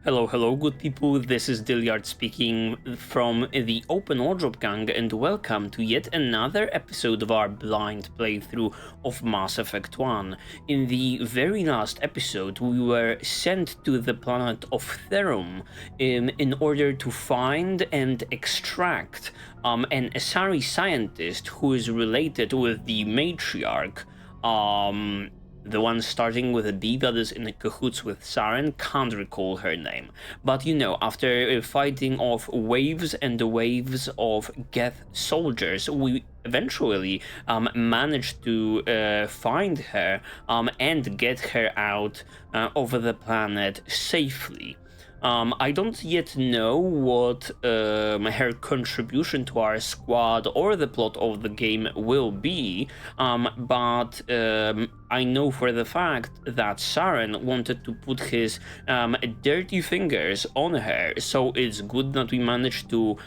Hello, good people. This is Dyliard speaking from the Open Wardrobe Gang, and welcome to yet another episode of our blind playthrough of Mass Effect 1. In the very last episode, we were sent to the planet of Therum in order to find and extract an Asari scientist who is related with the matriarch. The one starting with a B that is in cahoots with Saren, can't recall her name. But you know, after fighting off waves and waves of Geth soldiers, we eventually managed to find her and get her out over the planet safely. I don't yet know what her contribution to our squad or the plot of the game will be, but I know for the fact that Saren wanted to put his dirty fingers on her, so it's good that we managed to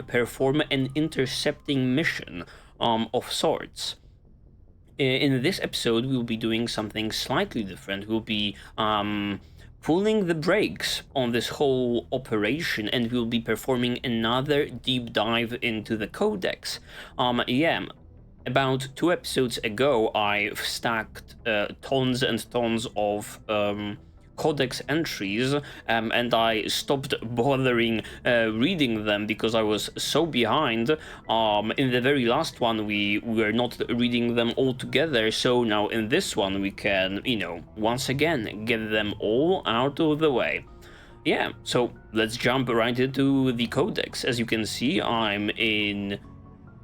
perform an intercepting mission of sorts. In this episode, we'll be doing something slightly different. We'll be pulling the brakes on this whole operation, and we'll be performing another deep dive into the Codex. About 2 episodes ago, I stacked tons and tons of Codex entries, and I stopped bothering reading them because I was so behind. In the very last one, we were not reading them all together, so now in this one we can, once again get them all out of the way. Yeah, so let's jump right into the Codex. As you can see, I'm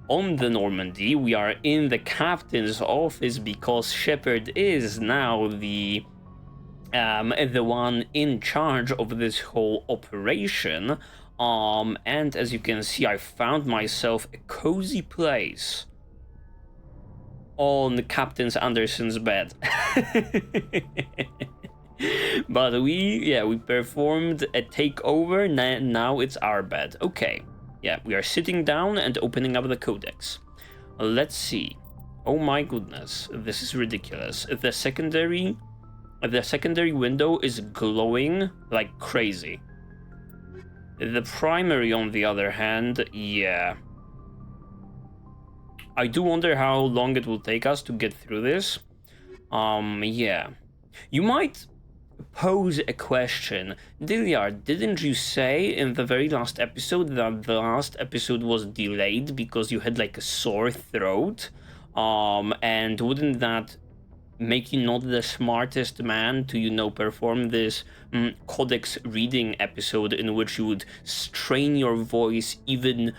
on the Normandy. We are in the captain's office because Shepard is now the one in charge of this whole operation. And as you can see, I found myself a cozy place on Captain Anderson's bed. But we performed a takeover. Now it's our bed. Okay, yeah, we are sitting down and opening up the Codex. Let's see. Oh my goodness, this is ridiculous. The secondary window is glowing like crazy. The primary, on the other hand, yeah. I do wonder how long it will take us to get through this. Yeah. You might pose a question. Dyliard, didn't you say in the very last episode that the last episode was delayed because you had like a sore throat? And wouldn't that make you not the smartest man to, perform this Codex reading episode in which you would strain your voice even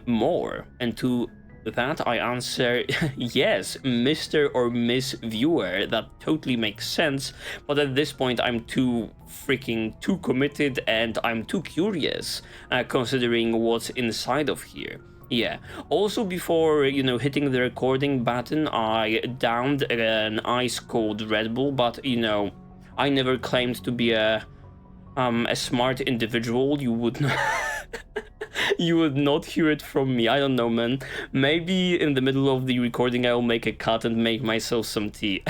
more? And to that I answer, yes, Mr. or Miss Viewer, that totally makes sense, but at this point I'm too committed and I'm too curious, considering what's inside of here. Yeah, also before, hitting the recording button, I downed an ice-cold Red Bull, but, I never claimed to be a smart individual. You would not... You would not hear it from me. I don't know, man. Maybe in the middle of the recording I'll make a cut and make myself some tea.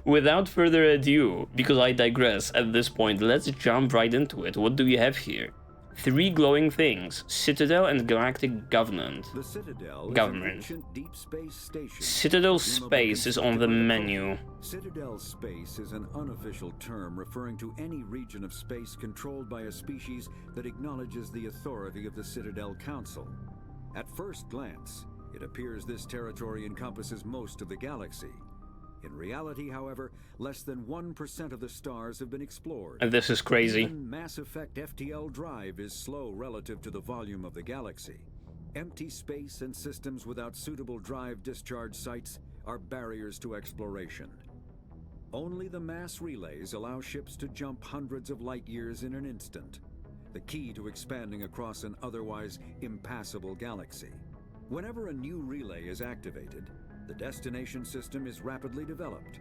Without further ado, because I digress at this point, let's jump right into it. What do we have here? 3 glowing things: Citadel and Galactic Government. The Citadel is an ancient deep space station. Citadel space is on the menu. Citadel space is an unofficial term referring to any region of space controlled by a species that acknowledges the authority of the Citadel Council. At first glance, it appears this territory encompasses most of the galaxy. In reality, however, less than 1% of the stars have been explored. And this is crazy. Even Mass Effect FTL drive is slow relative to the volume of the galaxy. Empty space and systems without suitable drive discharge sites are barriers to exploration. Only the mass relays allow ships to jump hundreds of light years in an instant, the key to expanding across an otherwise impassable galaxy. Whenever a new relay is activated, the destination system is rapidly developed.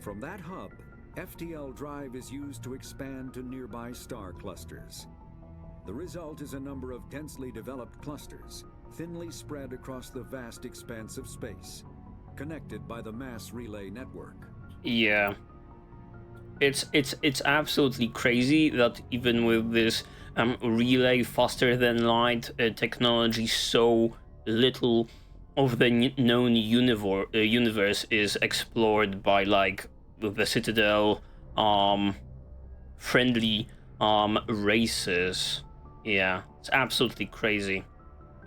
From that hub, FTL drive is used to expand to nearby star clusters. The result is a number of densely developed clusters, thinly spread across the vast expanse of space, connected by the mass relay network. Yeah. It's absolutely crazy that even with this relay faster than light technology, so little of the known universe is explored by like the Citadel friendly races. Yeah, it's absolutely crazy.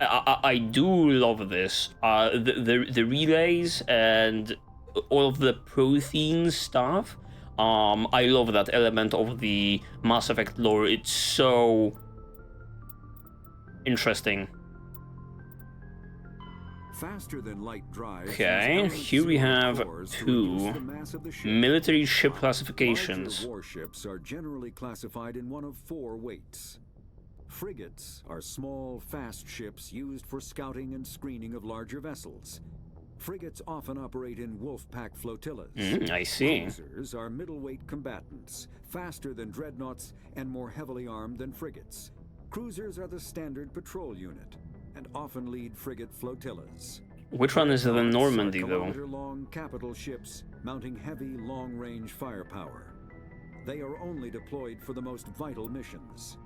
I do love this. The relays and all of the protein stuff. I love that element of the Mass Effect lore. It's so interesting. Faster than light drives. Okay, here we have two military ship classifications. Larger warships are generally classified in one of 4 weights. Frigates are small, fast ships used for scouting and screening of larger vessels. Frigates often operate in wolf-pack flotillas. I see. Cruisers are middleweight combatants, faster than dreadnoughts and more heavily armed than frigates. Cruisers are the standard patrol unit and often lead frigate flotillas. Which one is the Normandy, though? Kilometer-long capital ships mounting heavy, long-range firepower. They are only deployed for the most vital missions.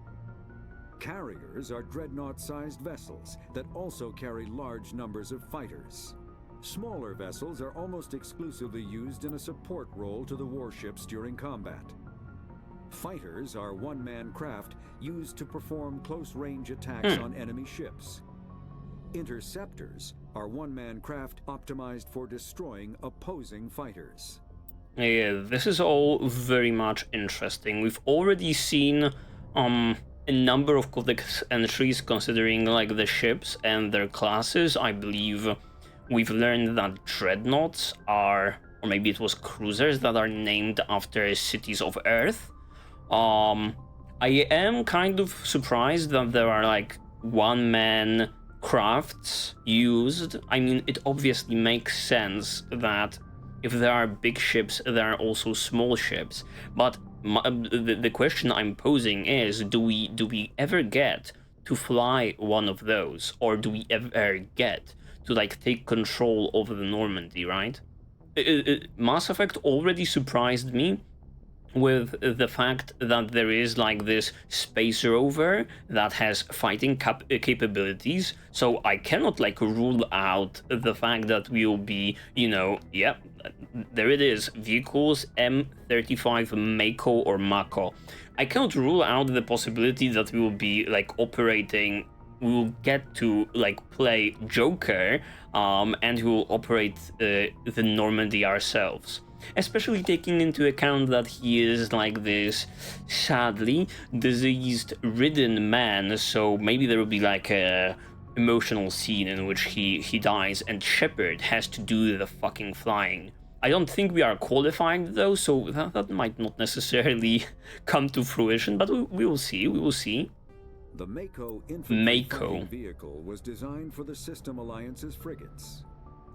Carriers are dreadnought-sized vessels that also carry large numbers of fighters. Smaller vessels are almost exclusively used in a support role to the warships during combat. Fighters are one-man craft used to perform close-range attacks on enemy ships. Interceptors are one-man craft optimized for destroying opposing fighters. Yeah, this is all very much interesting. We've already seen a number of Codex entries considering like the ships and their classes. I believe we've learned that dreadnoughts are, or maybe it was cruisers that are named after cities of Earth. I am kind of surprised that there are like one-man crafts used. I mean, it obviously makes sense that if there are big ships, there are also small ships. But the question I'm posing is, do we ever get to fly one of those, or do we ever get to like take control over the Normandy? Right? Mass Effect already surprised me with the fact that there is like this space rover that has fighting capabilities, so I cannot like rule out the fact that we will be, you know, yep, there it is, vehicles M35 Mako or Mako. I cannot rule out the possibility that we will be like operating, we will get to like play Joker, and we will operate the Normandy ourselves. Especially taking into account that he is like this sadly disease-ridden man, so maybe there will be like a emotional scene in which he dies and Shepard has to do the fucking flying. I don't think we are qualified though, so that might not necessarily come to fruition, but we will see, we will see. The Mako infantry fighting vehicle was designed for the System Alliance's frigates.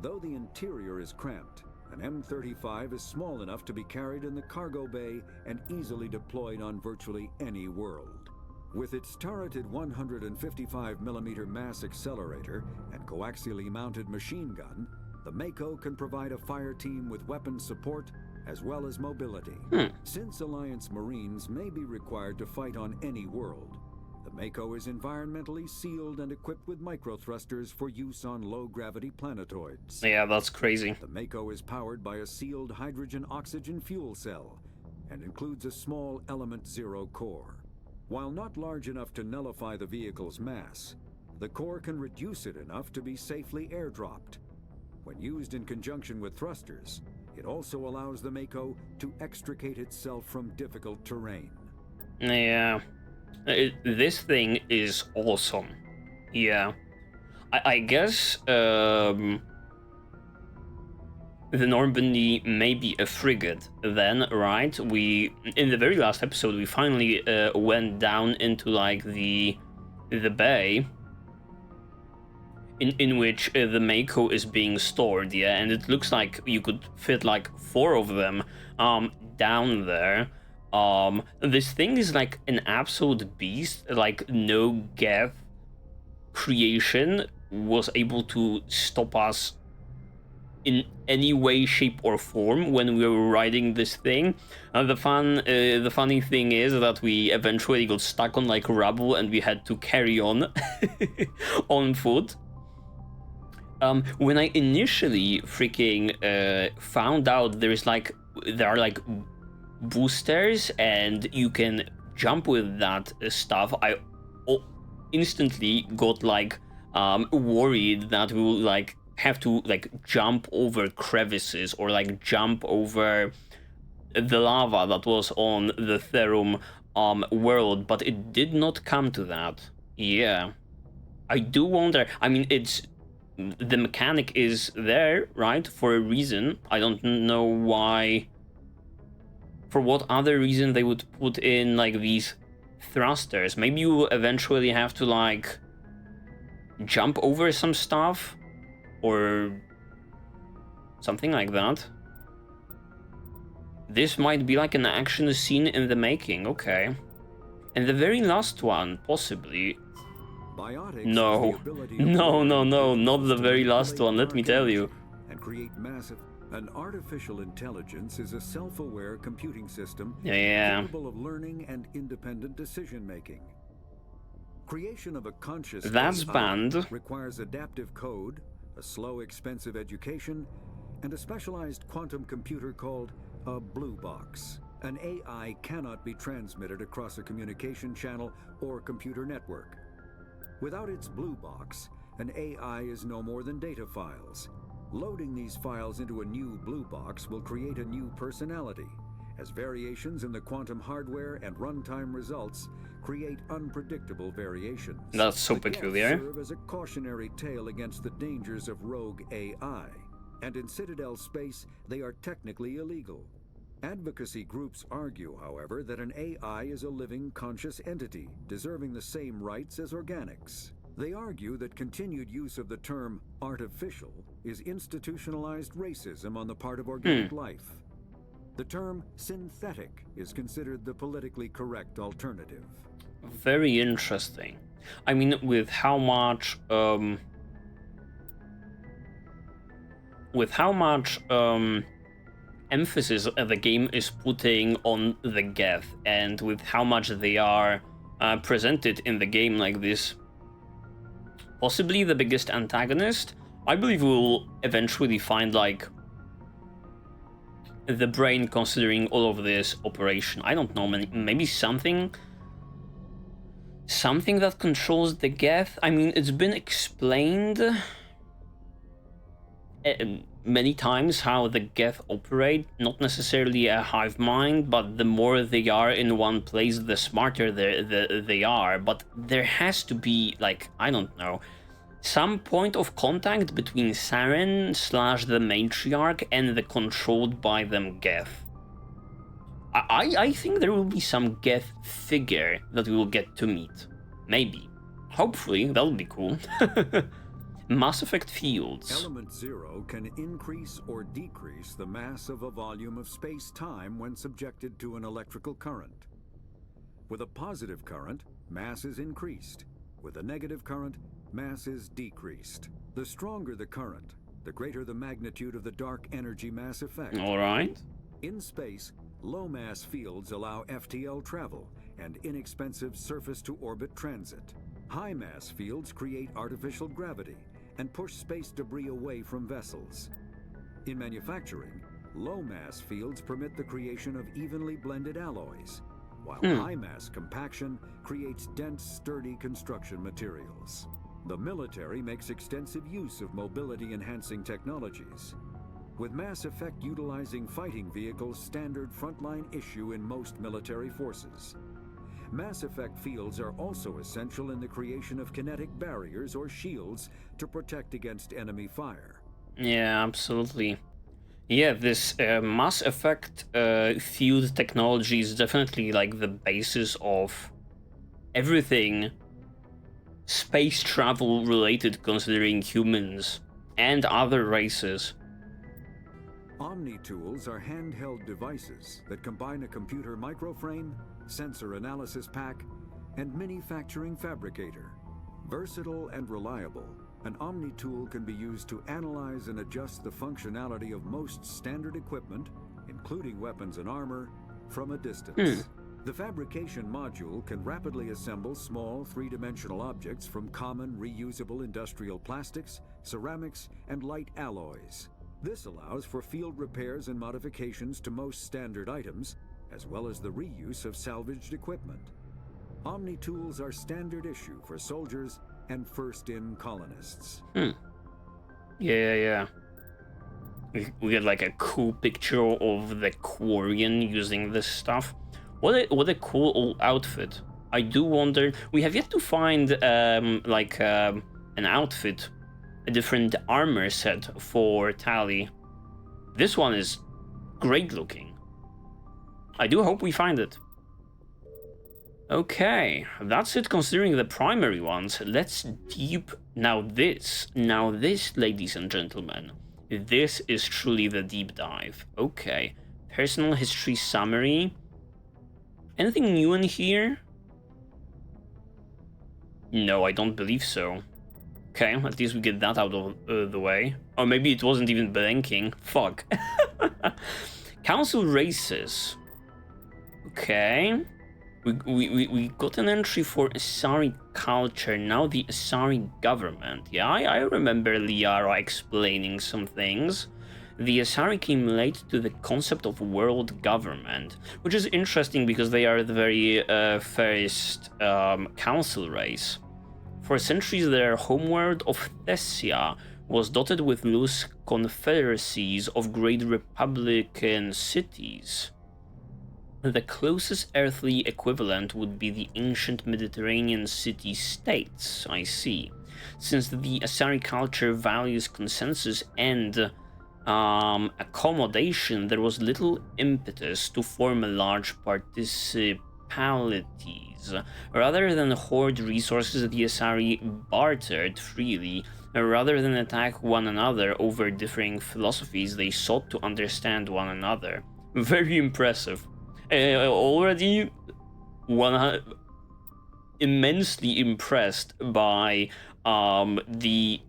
Though the interior is cramped, an M35 is small enough to be carried in the cargo bay and easily deployed on virtually any world. With its turreted 155mm mass accelerator and coaxially mounted machine gun, the Mako can provide a fire team with weapon support as well as mobility. Since Alliance Marines may be required to fight on any world, the Mako is environmentally sealed and equipped with microthrusters for use on low-gravity planetoids. Yeah, that's crazy. The Mako is powered by a sealed hydrogen-oxygen fuel cell and includes a small Element Zero core. While not large enough to nullify the vehicle's mass, the core can reduce it enough to be safely airdropped. When used in conjunction with thrusters, it also allows the Mako to extricate itself from difficult terrain. Yeah. This thing is awesome. Yeah. I guess the Normandy may be a frigate then, right? We, in the very last episode, we finally went down into like the bay in which the Mako is being stored, yeah, and it looks like you could fit like 4 of them down there. This thing is like an absolute beast. Like no Geth creation was able to stop us in any way, shape, or form when we were riding this thing. The funny thing is that we eventually got stuck on like rubble and we had to carry on on foot. When I initially freaking found out there are like boosters and you can jump with that stuff, I instantly got like worried that we will like have to like jump over crevices or like jump over the lava that was on the Therum world, but it did not come to that. Yeah, I do wonder. I mean, the mechanic is there, right, for a reason. I don't know why, for what other reason they would put in like these thrusters. Maybe you will eventually have to like jump over some stuff or something like that. This might be like an action scene in the making, okay. And the very last one, possibly. No, not the very last one, let me tell you. And create massive. An artificial intelligence is a self-aware computing system capable of learning and independent decision-making. Creation of a conscious that's banned. Requires adaptive code, a slow, expensive education, and a specialized quantum computer called a blue box. An AI cannot be transmitted across a communication channel or computer network. Without its blue box, an AI is no more than data files. Loading these files into a new blue box will create a new personality, as variations in the quantum hardware and runtime results create unpredictable variations. That's so peculiar. Serve as a cautionary tale against the dangers of rogue AI, and in Citadel space, they are technically illegal. Advocacy groups argue, however, that an AI is a living, conscious entity, deserving the same rights as organics. They argue that continued use of the term artificial is institutionalized racism on the part of organic life. The term synthetic is considered the politically correct alternative. Very interesting. I mean, with how much emphasis the game is putting on the Geth, and with how much they are presented in the game like this, possibly the biggest antagonist, I believe we'll eventually find like the brain considering all of this operation. I don't know, maybe something that controls the Geth. I mean, it's been explained many times how the Geth operate, not necessarily a hive mind, but the more they are in one place, the smarter they are. But there has to be, like, I don't know, some point of contact between Saren / the matriarch and the controlled by them Geth. I think there will be some Geth figure that we will get to meet. Maybe. Hopefully, that would be cool. Mass Effect fields. Element 0 can increase or decrease the mass of a volume of space-time when subjected to an electrical current. With a positive current, mass is increased. With a negative current, mass is decreased. The stronger the current, the greater the magnitude of the dark energy mass effect. All right. In space, low-mass fields allow FTL travel and inexpensive surface-to-orbit transit. High-mass fields create artificial gravity and push space debris away from vessels. In manufacturing, low-mass fields permit the creation of evenly blended alloys, while high-mass compaction creates dense, sturdy construction materials. The military makes extensive use of mobility-enhancing technologies, with Mass Effect utilizing fighting vehicles standard frontline issue in most military forces. Mass Effect fields are also essential in the creation of kinetic barriers or shields to protect against enemy fire. Yeah, absolutely. Yeah, this Mass Effect field technology is definitely like the basis of everything space travel related, considering humans and other races. Omni-tools are handheld devices that combine a computer microframe, sensor analysis pack, and manufacturing fabricator. Versatile and reliable, An Omni tool can be used to analyze and adjust the functionality of most standard equipment, including weapons and armor, from a distance. The fabrication module can rapidly assemble small three-dimensional objects from common reusable industrial plastics, ceramics, and light alloys. This allows for field repairs and modifications to most standard items, as well as the reuse of salvaged equipment. Omni tools are standard issue for soldiers and first-in colonists. Yeah. We get like a cool picture of the Quarian using this stuff. What a cool old outfit. I do wonder. We have yet to find an outfit, a different armor set for Tali. This one is great looking. I do hope we find it. Okay, that's it considering the primary ones. Let's deep... Now this, ladies and gentlemen, this is truly the deep dive. Okay, personal history summary. Anything new in here? No, I don't believe so. Okay, at least we get that out of the way. Or maybe it wasn't even blinking. Fuck. Council races. Okay. We got an entry for Asari culture, now the Asari government. Yeah, I remember Liara explaining some things. The Asari came late to the concept of world government, which is interesting because they are the very first council race. For centuries, their homeworld of Thessia was dotted with loose confederacies of great republican cities. The closest earthly equivalent would be the ancient Mediterranean city-states, I see. Since the Asari culture values consensus and accommodation, there was little impetus to form large participalities. Rather than hoard resources, the Asari bartered freely. Rather than attack one another over differing philosophies, they sought to understand one another. Very impressive. Already immensely impressed by how the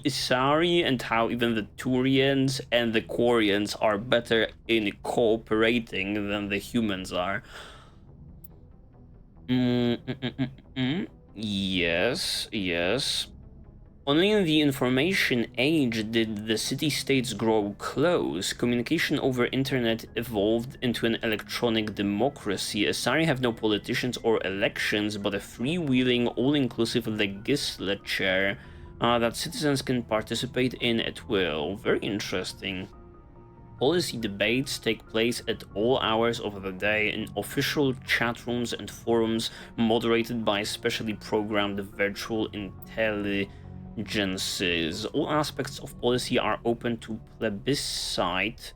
Asari and how even the Turians and the Quarians are better in cooperating than the humans are. Yes. Only in the information age did the city-states grow close. Communication over internet evolved into an electronic democracy. Asari have no politicians or elections, but a freewheeling, all-inclusive legislature that citizens can participate in at will. Very interesting. Policy debates take place at all hours of the day in official chat rooms and forums moderated by specially programmed virtual intelligences. All aspects of policy are open to plebiscite,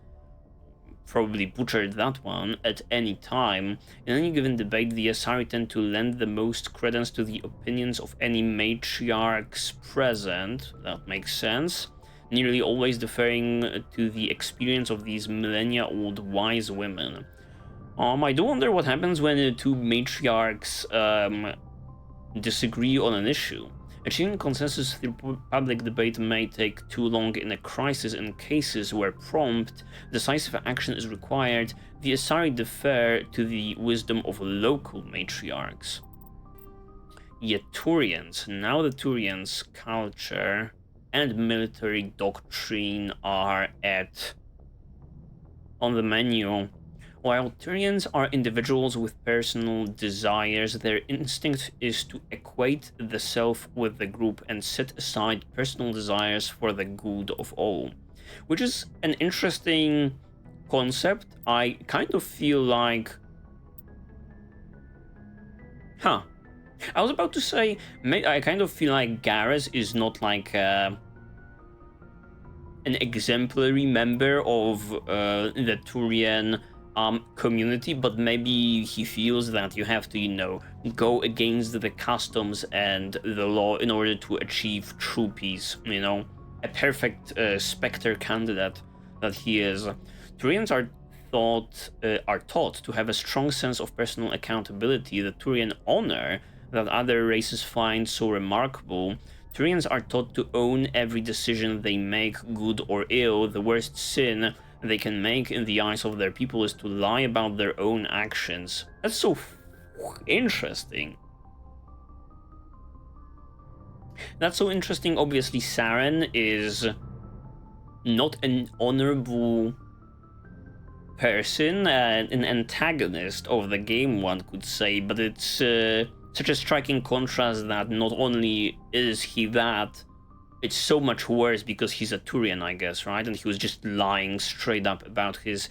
probably butchered that one, at any time. In any given debate, the Asari tend to lend the most credence to the opinions of any matriarchs present. That makes sense. Nearly always deferring to the experience of these millennia-old wise women. I do wonder what happens when two matriarchs disagree on an issue. Achieving consensus through public debate may take too long in a crisis. In cases where prompt, decisive action is required, the Asari defer to the wisdom of local matriarchs. Yet Turians, now the Turians' culture and military doctrine are on the menu. While Turians are individuals with personal desires, their instinct is to equate the self with the group and set aside personal desires for the good of all. Which is an interesting concept. I kind of feel like... I was about to say, I kind of feel like Garrus is not like an exemplary member of the Turian community, but maybe he feels that you have to, go against the customs and the law in order to achieve true peace, a perfect Spectre candidate that he is. Turians are taught to have a strong sense of personal accountability. The Turian honor that other races find so remarkable. Turians are taught to own every decision they make, good or ill. The worst sin they can make in the eyes of their people is to lie about their own actions. That's so interesting. That's so interesting. Obviously, Saren is not an honorable person, an antagonist of the game, one could say, but it's such a striking contrast that not only is he that, it's so much worse because he's a Turian, I guess, right? And he was just lying straight up about his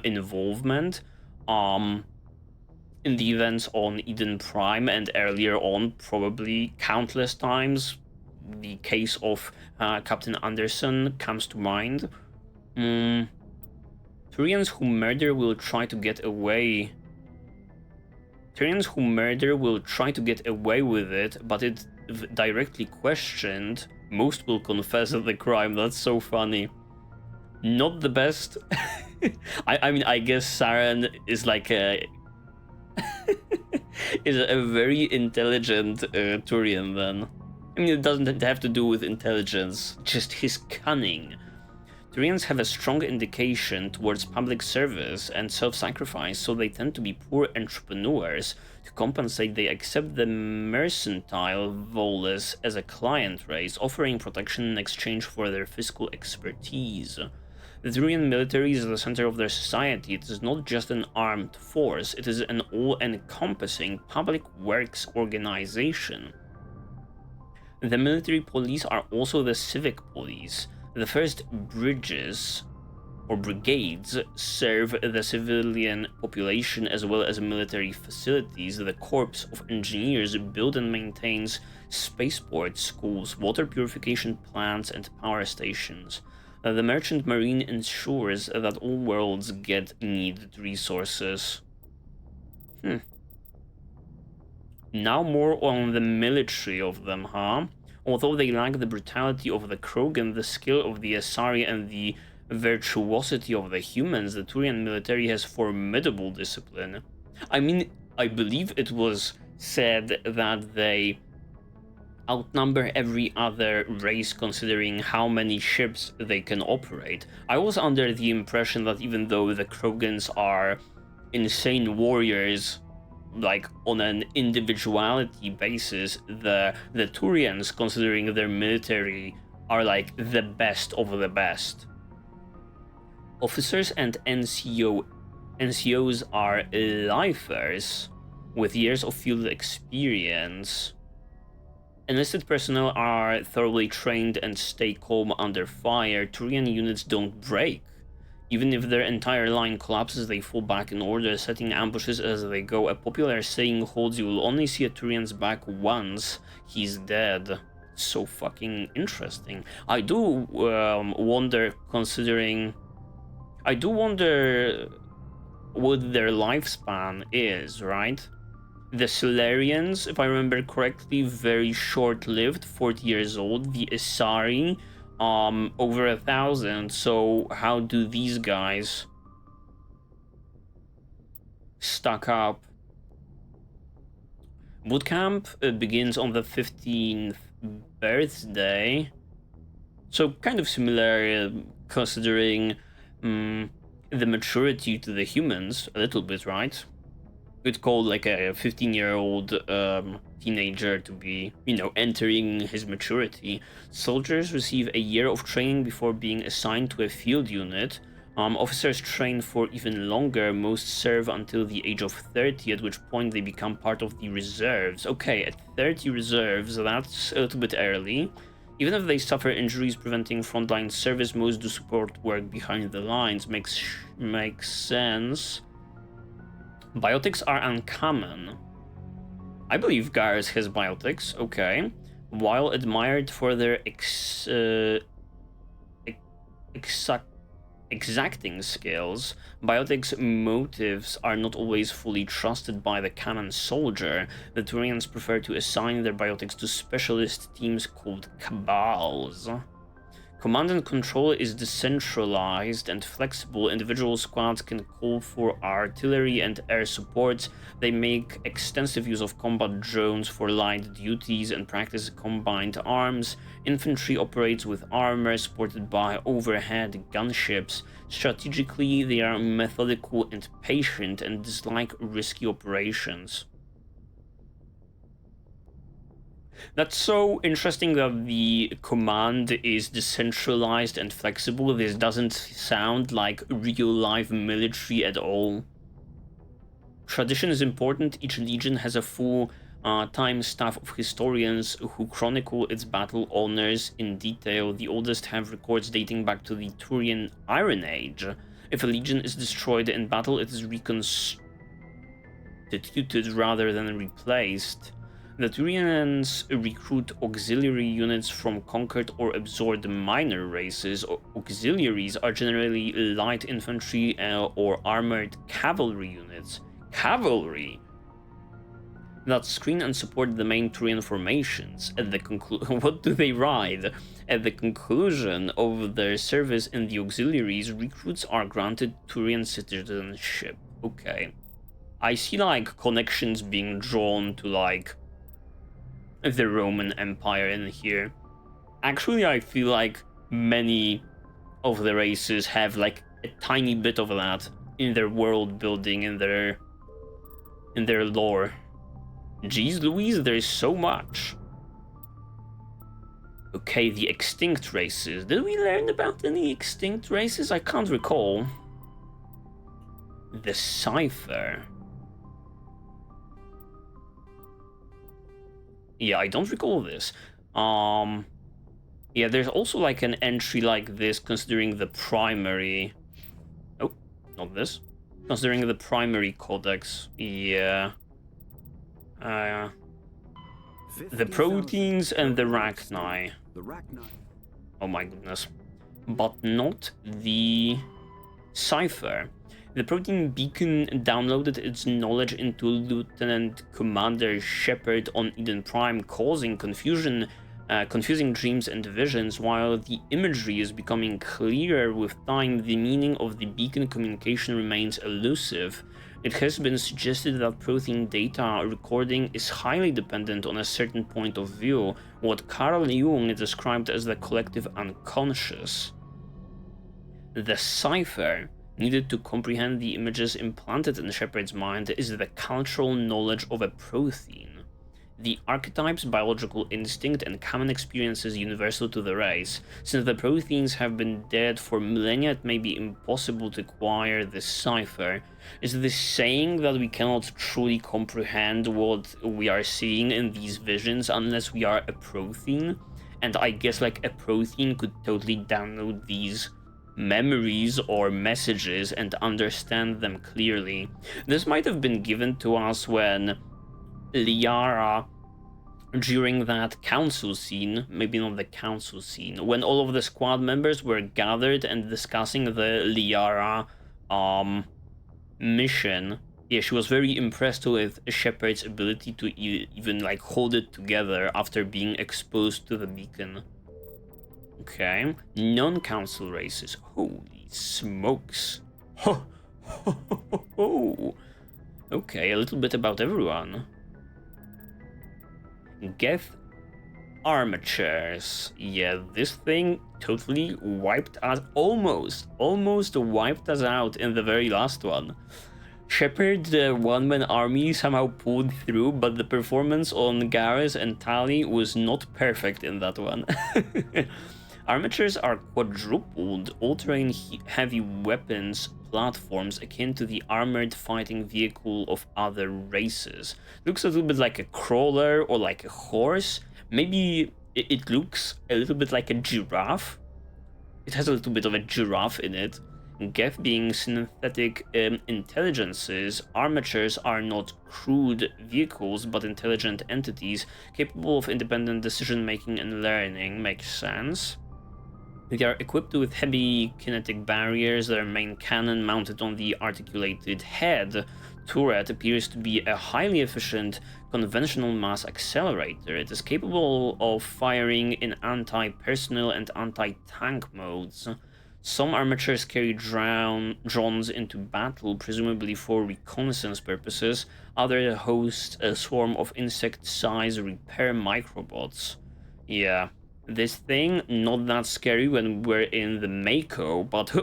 involvement in the events on Eden Prime, and earlier on, probably countless times. The case of Captain Anderson comes to mind. Turians who murder will try to get away. Turians who murder will try to get away with it, but if directly questioned, most will confess the crime. That's so funny. Not the best. I mean, I guess Saren is like a is a very intelligent Turian then. I mean, it doesn't have to do with intelligence, just his cunning. Turians have a strong indication towards public service and self-sacrifice, so they tend to be poor entrepreneurs. To compensate, they accept the mercantile Volus as a client race, offering protection in exchange for their fiscal expertise. The Turian military is the center of their society. It is not just an armed force, it is an all-encompassing public works organization. The military police are also the civic police. The first bridges or brigades serve the civilian population as well as military facilities. The Corps of Engineers build and maintains spaceports, schools, water purification plants, and power stations. The Merchant Marine ensures that all worlds get needed resources. Now more on the military of them, huh? Although they lack the brutality of the Krogan, the skill of the Asari, and the virtuosity of the humans, the Turian military has formidable discipline. I mean, I believe it was said that they outnumber every other race considering how many ships they can operate. I was under the impression that even though the Krogans are insane warriors, like on an individuality basis, the Turians, considering their military, are like the best of the best. Officers and NCOs are lifers with years of field experience. Enlisted personnel are thoroughly trained and stay calm under fire. Turian units don't break. Even if their entire line collapses, they fall back in order, setting ambushes as they go. A popular saying holds: you will only see a Turian's back once he's dead. So fucking interesting. I do wonder, considering... I do wonder what their lifespan is, right? The Solarians, if I remember correctly, very short-lived, 40 years old. The Asari, over 1,000. So how do these guys stack up? Bootcamp begins on the 15th birthday. So kind of similar, considering the maturity to the humans, a little bit, right? You'd call like a 15-year-old teenager to be, you know, entering his maturity. Soldiers receive a year of training before being assigned to a field unit. Officers train for even longer. Most serve until the age of 30, at which point they become part of the reserves. Okay, at 30 reserves, that's a little bit early. Even if they suffer injuries preventing frontline service, most do support work behind the lines. Makes sense. Biotics are uncommon. I believe Garrus has biotics, okay. While admired for their exacting skills, biotics motives are not always fully trusted by the canon soldier. The Turians prefer to assign their biotics to specialist teams called cabals. Command and control is decentralized and flexible. Individual squads can call for artillery and air support. They make extensive use of combat drones for light duties and practice combined arms. Infantry operates with armor supported by overhead gunships. Strategically, they are methodical and patient and dislike risky operations. That's so interesting that the command is decentralized and flexible. This doesn't sound like real-life military at all. Tradition is important. Each legion has a full-time staff of historians who chronicle its battle honors in detail. The oldest have records dating back to the Turian Iron Age. If a legion is destroyed in battle, it is reconstituted rather than replaced. The Turians recruit auxiliary units from conquered or absorbed minor races. Auxiliaries are generally light infantry or armored cavalry units. Cavalry that screen and support the main Turian formations. At the what do they ride? At the conclusion of their service in the auxiliaries, recruits are granted Turian citizenship. Okay. I see like connections being drawn to like the Roman Empire in here. Actually, I feel like many of the races have like a tiny bit of that in their world building, in their lore. Jeez Louise, there's so much. Okay, the extinct races. Did we learn about any extinct races? I can't recall. The Cipher. Yeah, I don't recall this. Yeah, there's also like an entry like this considering the primary... Oh, not this. Considering the primary codex. Yeah. The proteins and the Rachni. Oh my goodness. But not the Cipher. The protein beacon downloaded its knowledge into Lieutenant Commander Shepard on Eden Prime, causing confusing dreams and visions. While the imagery is becoming clearer with time, the meaning of the beacon communication remains elusive. It has been suggested that protein data recording is highly dependent on a certain point of view, what Carl Jung described as the collective unconscious. The Cipher, needed to comprehend the images implanted in Shepard's mind, is the cultural knowledge of a protein. The archetypes, biological instinct, and common experiences universal to the race. Since the proteins have been dead for millennia, it may be impossible to acquire the Cipher. Is this saying that we cannot truly comprehend what we are seeing in these visions unless we are a protein? And I guess like a protein could totally download these memories or messages and understand them clearly. This might have been given to us when Liara, during that council scene, maybe not the council scene, when all of the squad members were gathered and discussing the Liara mission. Yeah, she was very impressed with Shepard's ability to even like hold it together after being exposed to the beacon. Okay, non-council races. Holy smokes. Ho, ho, ho, ho, ho. Okay, a little bit about everyone. Geth armatures. Yeah, this thing totally wiped us, almost wiped us out in the very last one. Shepard's one-man army somehow pulled through, but the performance on Garrus and Tali was not perfect in that one. Armatures are quadrupled, all-terrain heavy weapons platforms akin to the armored fighting vehicle of other races. Looks a little bit like a crawler or like a horse. Maybe it looks a little bit like a giraffe. It has a little bit of a giraffe in it. Geth being synthetic intelligences, armatures are not crude vehicles but intelligent entities capable of independent decision-making and learning. Makes sense. They are equipped with heavy kinetic barriers. Their main cannon, mounted on the articulated head turret, appears to be a highly efficient conventional mass accelerator. It is capable of firing in anti-personnel and anti-tank modes. Some armatures carry drones into battle, presumably for reconnaissance purposes. Others host a swarm of insect-sized repair microbots. Yeah, this thing, not that scary when we're in the Mako, but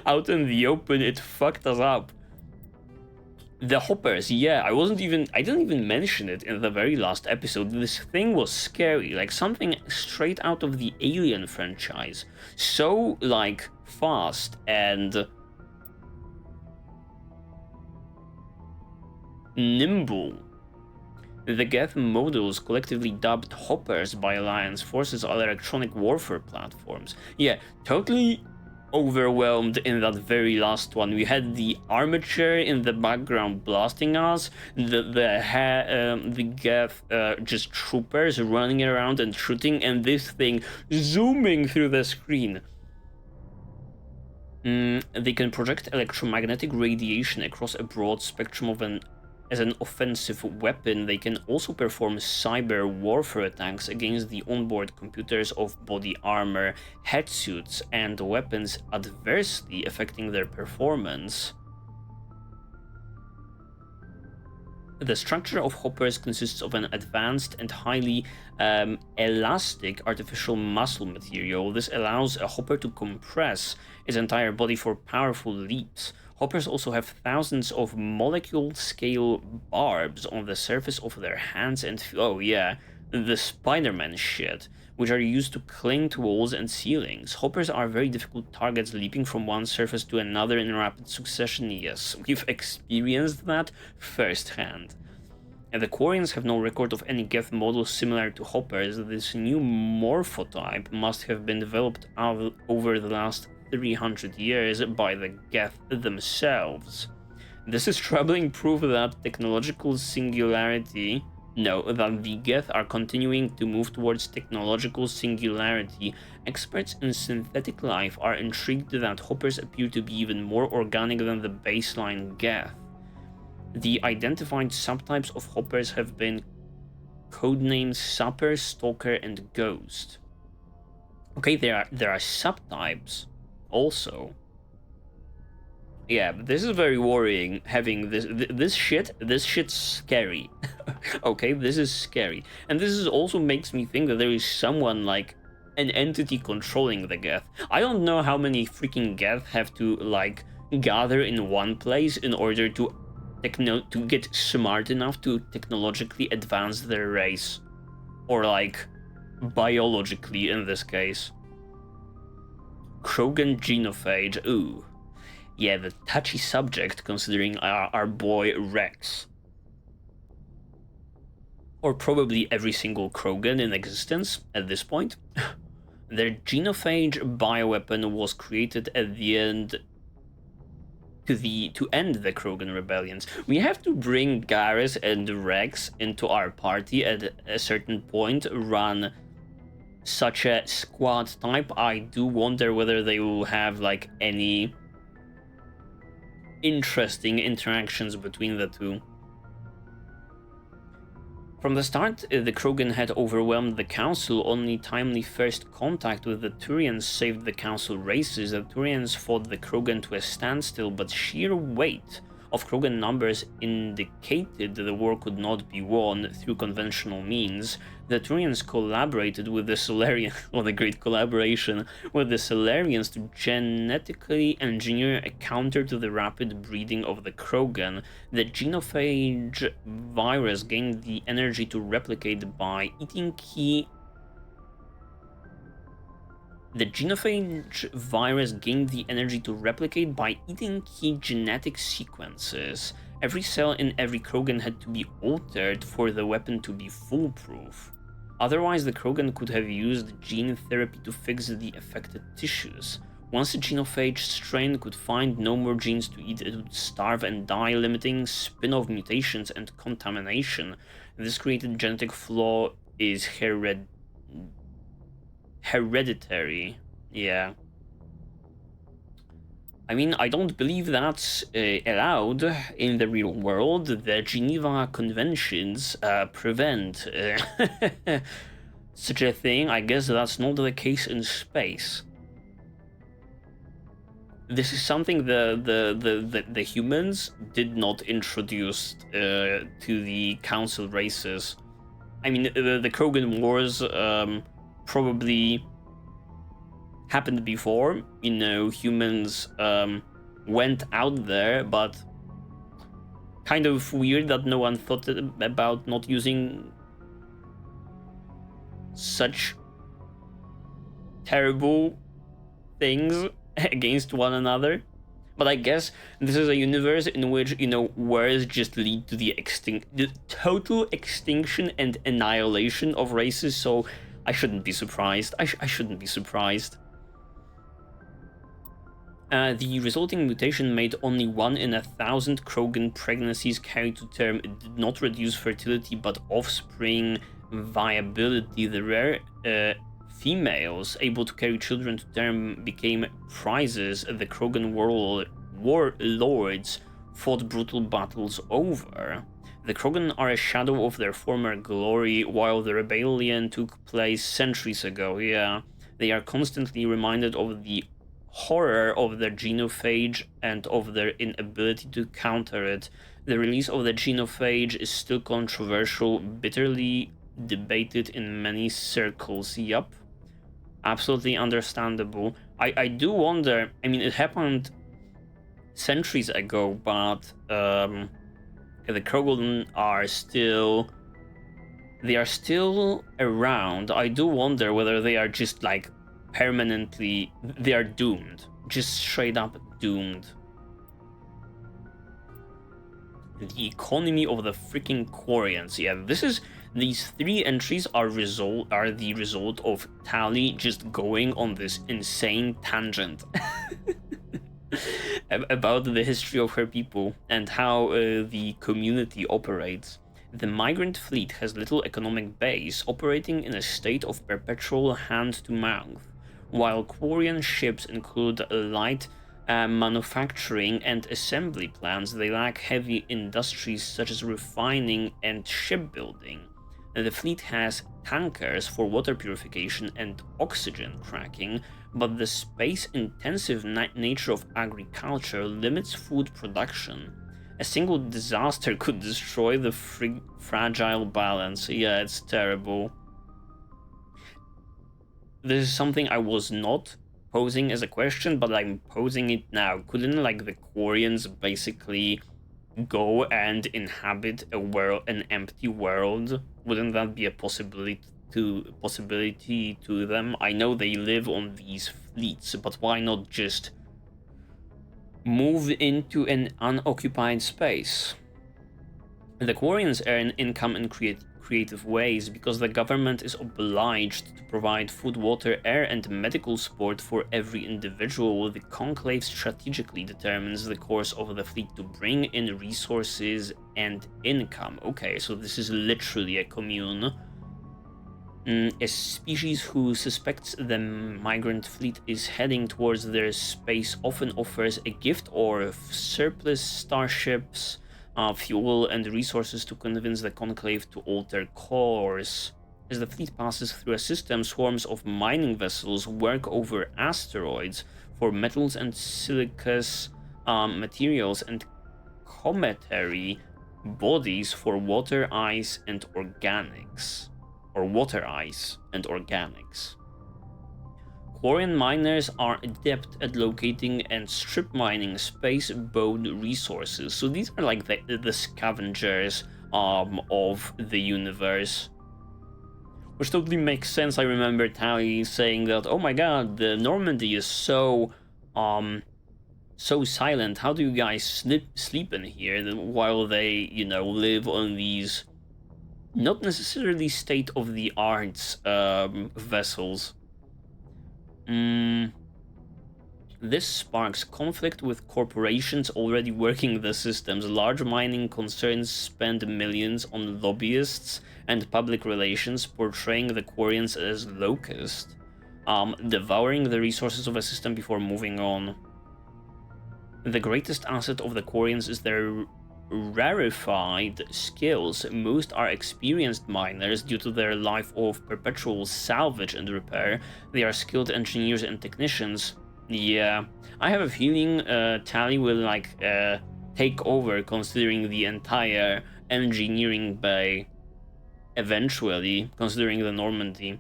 out in the open, it fucked us up. The hoppers, yeah, I didn't even mention it in the very last episode. This thing was scary, like something straight out of the Alien franchise. So, like, fast and nimble. The Geth models, collectively dubbed hoppers by Alliance forces, are electronic warfare platforms. Yeah, totally overwhelmed in that very last one. We had the armature in the background blasting us, the Geth just troopers running around and shooting, and this thing zooming through the screen. They can project electromagnetic radiation across a broad spectrum as an offensive weapon. They can also perform cyber warfare attacks against the onboard computers of body armor, headsuits, and weapons, adversely affecting their performance. The structure of hoppers consists of an advanced and highly elastic artificial muscle material. This allows a hopper to compress its entire body for powerful leaps. Hoppers also have thousands of molecule-scale barbs on the surface of their hands and oh yeah, the Spider-Man shit, which are used to cling to walls and ceilings. Hoppers are very difficult targets, leaping from one surface to another in rapid succession. Yes, we've experienced that firsthand. And the Quarians have no record of any Geth models similar to hoppers. This new morphotype must have been developed over the last 300 years by the Geth themselves. This is troubling proof that technological singularity... No, that the Geth are continuing to move towards technological singularity. Experts in synthetic life are intrigued that hoppers appear to be even more organic than the baseline Geth. The identified subtypes of hoppers have been codenamed Sapper, Stalker, and Ghost. Okay, there are subtypes also. Yeah, this is very worrying, having this shit's scary. Okay, this is scary. And this is also makes me think that there is someone, like, an entity controlling the Geth. I don't know how many freaking Geth have to, like, gather in one place in order to get smart enough to technologically advance their race. Or, like, biologically in this case. Krogan genophage, ooh. Yeah, the touchy subject considering our boy Rex. Or probably every single Krogan in existence at this point. Their genophage bioweapon was created at the end to end the Krogan rebellions. We have to bring Garrus and Rex into our party at a certain point, run such a squad type. I do wonder whether they will have, like, any interesting interactions between the two. From the start, the Krogan had overwhelmed the Council. Only timely first contact with the Turians saved the Council races. The Turians fought the Krogan to a standstill, but sheer weight of Krogan numbers indicated the war could not be won through conventional means. The Turians collaborated with the Solarians, what a great collaboration, with the Solarians to genetically engineer a counter to the rapid breeding of the Krogan. The genophage virus gained the energy to replicate by eating key... The genophage virus gained the energy to replicate by eating key genetic sequences. Every cell in every Krogan had to be altered for the weapon to be foolproof. Otherwise, the Krogan could have used gene therapy to fix the affected tissues. Once a genophage strain could find no more genes to eat, it would starve and die, limiting spin-off mutations and contamination. This created genetic flaw is hereditary. Yeah. I mean, I don't believe that's allowed in the real world. The Geneva Conventions prevent such a thing. I guess that's not the case in space. This is something the humans did not introduce to the council races. I mean, the Krogan Wars probably happened before. You know, humans went out there, but kind of weird that no one thought about not using such terrible things against one another. But I guess this is a universe in which, you know, wars just lead to the total extinction and annihilation of races, so I shouldn't be surprised. I shouldn't be surprised. The resulting mutation made only 1 in 1,000 Krogan pregnancies carried to term. It did not reduce fertility, but offspring viability. The rare females able to carry children to term became prizes the Krogan warlords fought brutal battles over. The Krogan are a shadow of their former glory, while the rebellion took place centuries ago. Yeah, they are constantly reminded of the horror of their genophage and of their inability to counter it. The release of the genophage is still controversial, bitterly debated in many circles. Yup. Absolutely understandable. I do wonder, I mean, it happened centuries ago, but the Krogan are still... They are still around. I do wonder whether they are just, like, permanently... They are doomed. Just straight up doomed. The economy of the freaking Quarians. Yeah, this is... These 3 entries are the result of Tali just going on this insane tangent about the history of her people and how the community operates. The migrant fleet has little economic base, operating in a state of perpetual hand-to-mouth, while Quarian ships include light manufacturing and assembly plants. They lack heavy industries such as refining and shipbuilding. The fleet has tankers for water purification and oxygen cracking, but the space-intensive nature of agriculture limits food production. A single disaster could destroy the fragile balance. Yeah, it's terrible. This is something I was not posing as a question, but I'm posing it now. Couldn't, like, the Quarians basically go and inhabit an empty world? Wouldn't that be a possibility to them? I know they live on these fleets, but why not just move into an unoccupied space? The Quarians earn income in creative ways because the government is obliged to provide food, water, air, and medical support for every individual. The Conclave strategically determines the course of the fleet to bring in resources and income. Okay, so this is literally a commune. A species who suspects the migrant fleet is heading towards their space often offers a gift or surplus starships, fuel, and resources to convince the Conclave to alter course. As the fleet passes through a system, swarms of mining vessels work over asteroids for metals and siliceous materials, and cometary bodies for water, ice, and organics. Or water, ice, and organics. Quarian miners are adept at locating and strip mining space-bound resources. So these are like the scavengers of the universe. Which totally makes sense. I remember Tali saying that, oh my god, the Normandy is so silent. How do you guys sleep in here while they, you know, live on these not necessarily state-of-the-art vessels? This sparks conflict with corporations already working the systems. Large mining concerns spend millions on lobbyists and public relations, portraying the Quarians as locusts. devouring the resources of a system before moving on. The greatest asset of the Quarians is their rarefied skills. Most are experienced miners due to their life of perpetual salvage and repair. They are skilled engineers and technicians. Yeah, I have a feeling Tali will take over, considering the entire engineering bay eventually, considering the Normandy.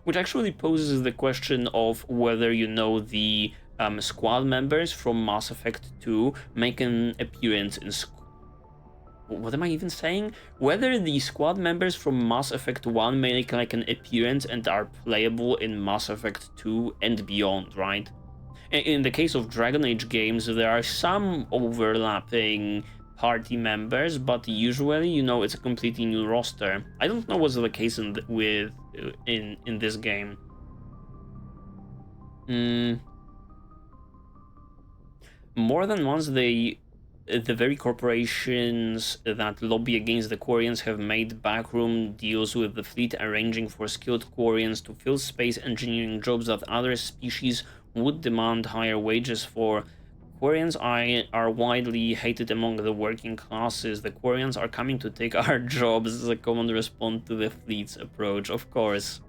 Which actually poses the question of whether the squad members from Mass Effect 2 make an appearance in what am I even saying? Whether the squad members from Mass Effect 1 make like an appearance and are playable in Mass Effect 2 and beyond, right? In the case of Dragon Age games, there are some overlapping party members, but usually, it's a completely new roster. I don't know what's the case in this game. More than once, the very corporations that lobby against the Quarians have made backroom deals with the fleet, arranging for skilled Quarians to fill space engineering jobs that other species would demand higher wages for. Quarians are widely hated among the working classes. The Quarians are coming to take our jobs, is a common response to the fleet's approach, of course.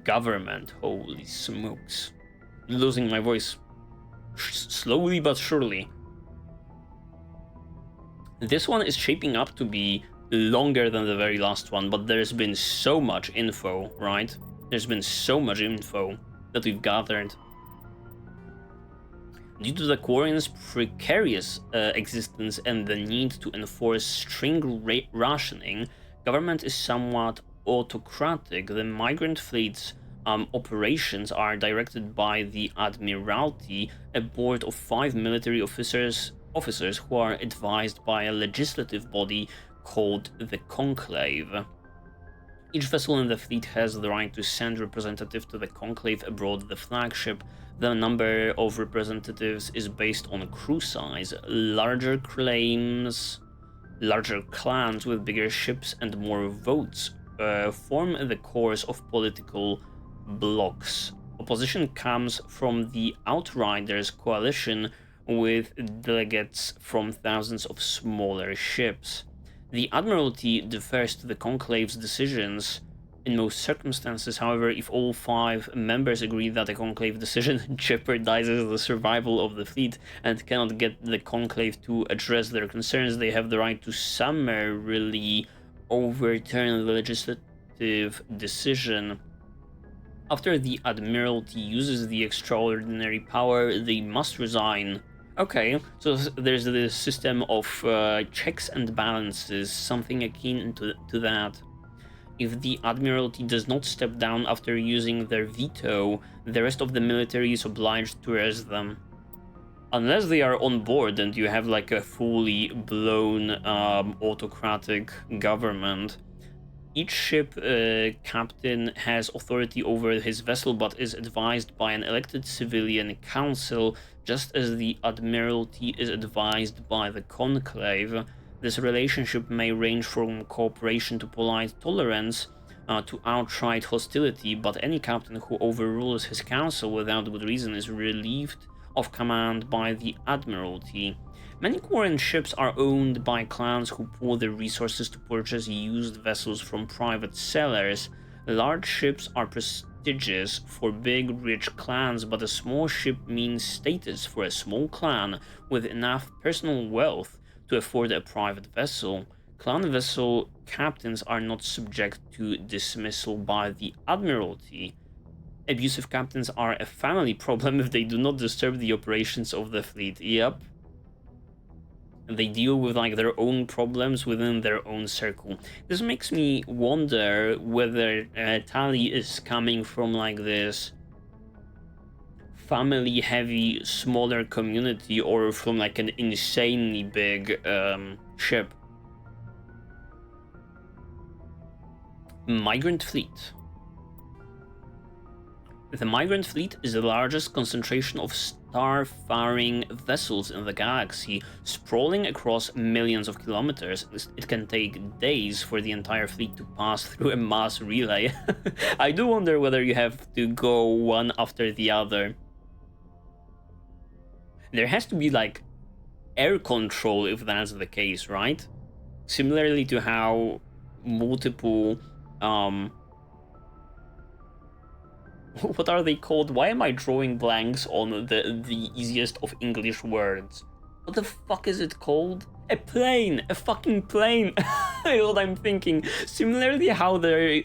Government, holy smokes. Losing my voice. Slowly but surely. This one is shaping up to be longer than the very last one, but there's been so much info, right? There's been so much info that we've gathered. Due to the Quarians' precarious existence and the need to enforce string rationing, government is somewhat autocratic. The migrant fleet's operations are directed by the Admiralty, a board of 5 military officers who are advised by a legislative body called the Conclave. Each vessel in the fleet has the right to send representatives to the Conclave aboard the flagship. The number of representatives is based on crew size. Larger clans with bigger ships and more votes form the cores of political blocs. Opposition comes from the Outriders coalition, with delegates from thousands of smaller ships. The Admiralty defers to the Conclave's decisions in most circumstances. However, if all 5 members agree that a Conclave decision jeopardizes the survival of the fleet and cannot get the Conclave to address their concerns, they have the right to summarily overturn the legislative decision. After the Admiralty uses the extraordinary power, they must resign. Okay, so there's the system of checks and balances, something akin to that. If the Admiralty does not step down after using their veto, the rest of the military is obliged to arrest them. Unless they are on board and you have like a fully blown autocratic government. Each ship captain has authority over his vessel, but is advised by an elected civilian council, just as the Admiralty is advised by the Conclave. This relationship may range from cooperation to polite tolerance to outright hostility, but any captain who overrules his council without good reason is relieved of command by the Admiralty. Many Quarian ships are owned by clans who pool their resources to purchase used vessels from private sellers. Large ships are prestigious for big, rich clans, but a small ship means status for a small clan with enough personal wealth to afford a private vessel. Clan vessel captains are not subject to dismissal by the Admiralty. Abusive captains are a family problem if they do not disturb the operations of the fleet. Yep. They deal with like their own problems within their own circle. This makes me wonder whether Tali is coming from like this family heavy smaller community or from like an insanely big ship. Migrant fleet. The migrant fleet is the largest concentration of star-faring vessels in the galaxy, sprawling across millions of kilometers. It can take days for the entire fleet to pass through a mass relay. I do wonder whether you have to go one after the other. There has to be like air control if that's the case, right? Similarly to how multiple what are they called? Why am I drawing blanks on the easiest of English words? What the fuck is it called? A plane! A fucking plane! What I'm thinking. Similarly how there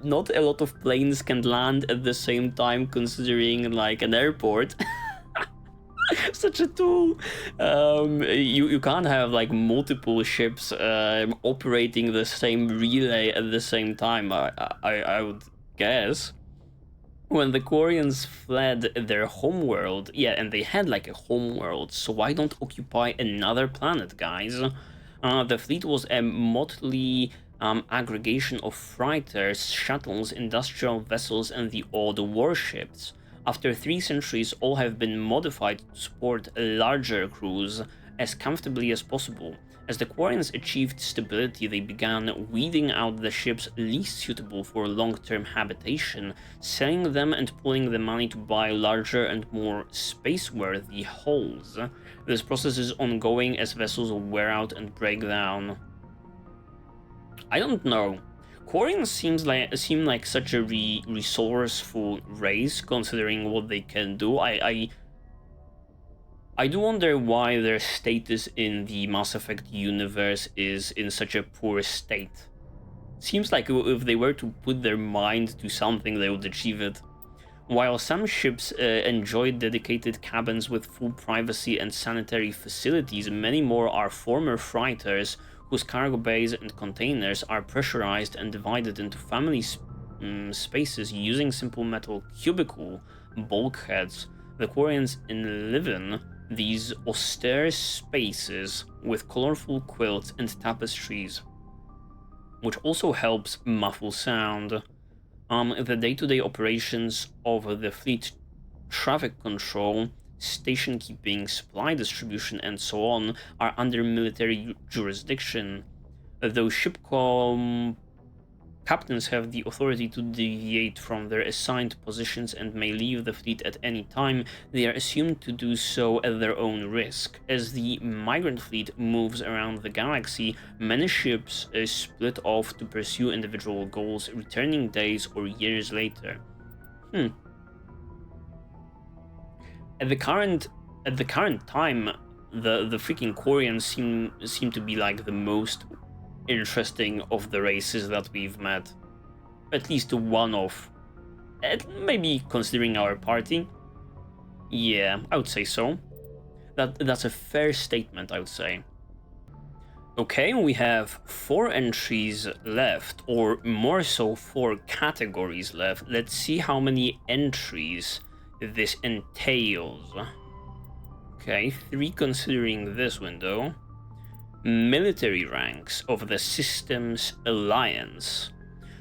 not a lot of planes can land at the same time, considering like an airport. Such a tool. You can't have like multiple ships operating the same relay at the same time, I would guess. When the Quarians fled their homeworld, yeah, and they had like a homeworld, so why don't occupy another planet, guys? The fleet was a motley aggregation of freighters, shuttles, industrial vessels, and the odd warships. After 3 centuries, all have been modified to support larger crews as comfortably as possible. As the Quarians achieved stability, they began weeding out the ships least suitable for long-term habitation, selling them and pooling the money to buy larger and more space-worthy hulls. This process is ongoing as vessels wear out and break down. I don't know. Quarians seem like such a resourceful race, considering what they can do. I do wonder why their status in the Mass Effect universe is in such a poor state. Seems like if they were to put their mind to something, they would achieve it. While some ships enjoy dedicated cabins with full privacy and sanitary facilities, many more are former freighters whose cargo bays and containers are pressurized and divided into family spaces using simple metal cubicle bulkheads. The Quarians live in these austere spaces with colorful quilts and tapestries, which also helps muffle sound. The day-to-day operations of the fleet, traffic control, station keeping, supply distribution, and so on are under military jurisdiction, though captains have the authority to deviate from their assigned positions and may leave the fleet at any time. They are assumed to do so at their own risk. As the migrant fleet moves around the galaxy, many ships split off to pursue individual goals, returning days or years later. At the current time, the freaking Quarians seem to be like the most interesting of the races that we've met. At least one of. Maybe considering our party. Yeah, I would say so. That's a fair statement, I would say. Okay, we have 4 entries left, or more so 4 categories left. Let's see how many entries this entails. Okay, 3 considering this window. Military ranks of the Systems Alliance.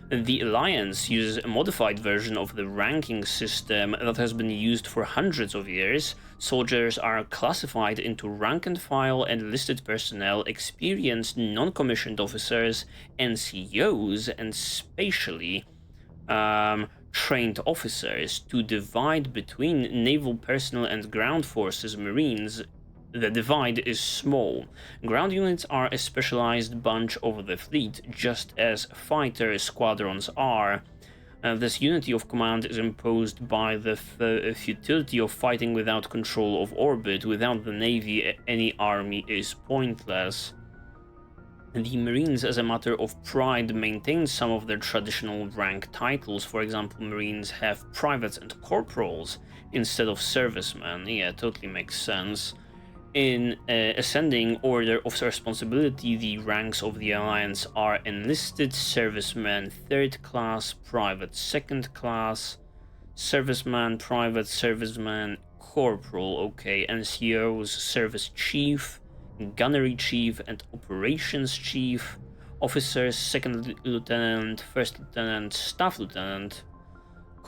The Alliance uses a modified version of the ranking system that has been used for hundreds of years. Soldiers are classified into rank and file, enlisted personnel, experienced non-commissioned officers, NCOs, and spatially trained officers to divide between naval personnel and ground forces Marines. The divide is small. Ground units are a specialized bunch of the fleet, just as fighter squadrons are. This unity of command is imposed by the futility of fighting without control of orbit. Without the Navy, any army is pointless. The Marines, as a matter of pride, maintain some of their traditional rank titles. For example, Marines have privates and corporals instead of servicemen. Yeah, totally makes sense. In ascending order of responsibility, the ranks of the Alliance are enlisted, serviceman, 3rd class, private, 2nd class, serviceman, private, serviceman, corporal, okay, NCOs, service chief, gunnery chief, and operations chief, officers, 2nd lieutenant, 1st lieutenant, staff lieutenant,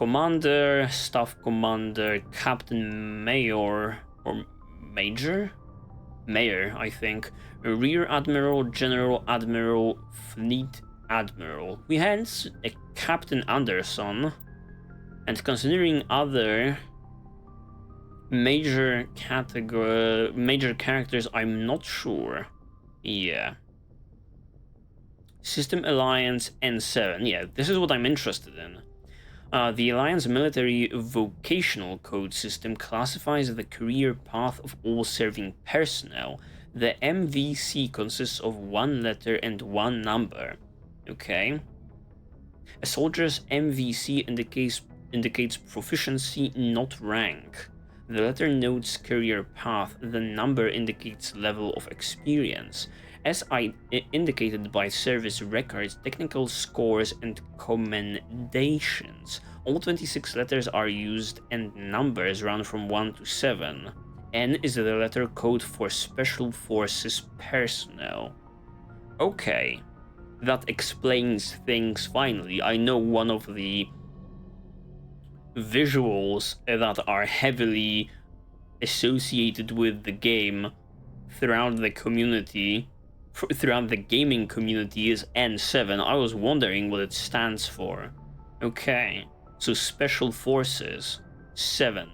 Commander, Staff Commander, Captain Mayor, or Major? Mayor, I think. Rear Admiral, General Admiral, Fleet Admiral. We had a Captain Anderson, and considering other major characters, I'm not sure. Yeah. System Alliance N7. Yeah, this is what I'm interested in. The Alliance Military Vocational Code System classifies the career path of all serving personnel. The MVC consists of one letter and one number. Okay. A soldier's MVC indicates proficiency, not rank. The letter notes career path, the number indicates level of experience. As indicated by service records, technical scores, and commendations. All 26 letters are used and numbers run from 1 to 7. N is the letter code for Special Forces personnel. Okay, that explains things finally. I know one of the visuals that are heavily associated with the game throughout the community, throughout the gaming community, is N7. I was wondering what it stands for. Okay, so Special Forces 7.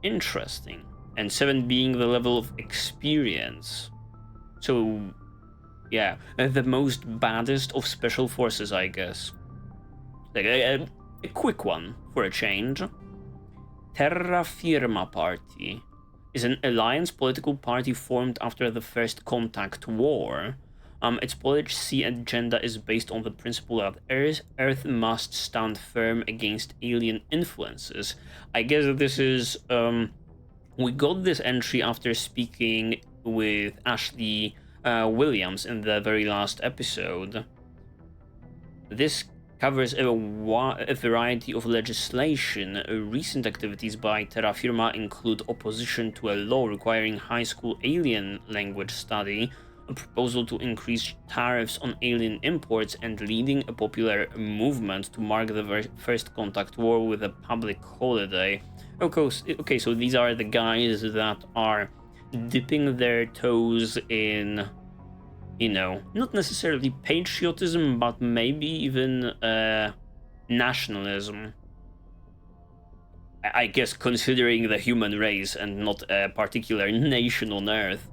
Interesting. And 7 being the level of experience. So, yeah, the most baddest of Special Forces, I guess. Like a quick one for a change. Terra Firma Party is an alliance political party formed after the First Contact War. Its policy agenda is based on the principle that Earth must stand firm against alien influences. I guess this is... we got this entry after speaking with Ashley Williams in the very last episode. This covers a variety of legislation. Recent activities by Terra Firma include opposition to a law requiring high school alien language study, a proposal to increase tariffs on alien imports, and leading a popular movement to mark the First Contact War with a public holiday. Okay, so these are the guys that are dipping their toes in, you know, not necessarily patriotism, but maybe even nationalism. I guess considering the human race and not a particular nation on Earth.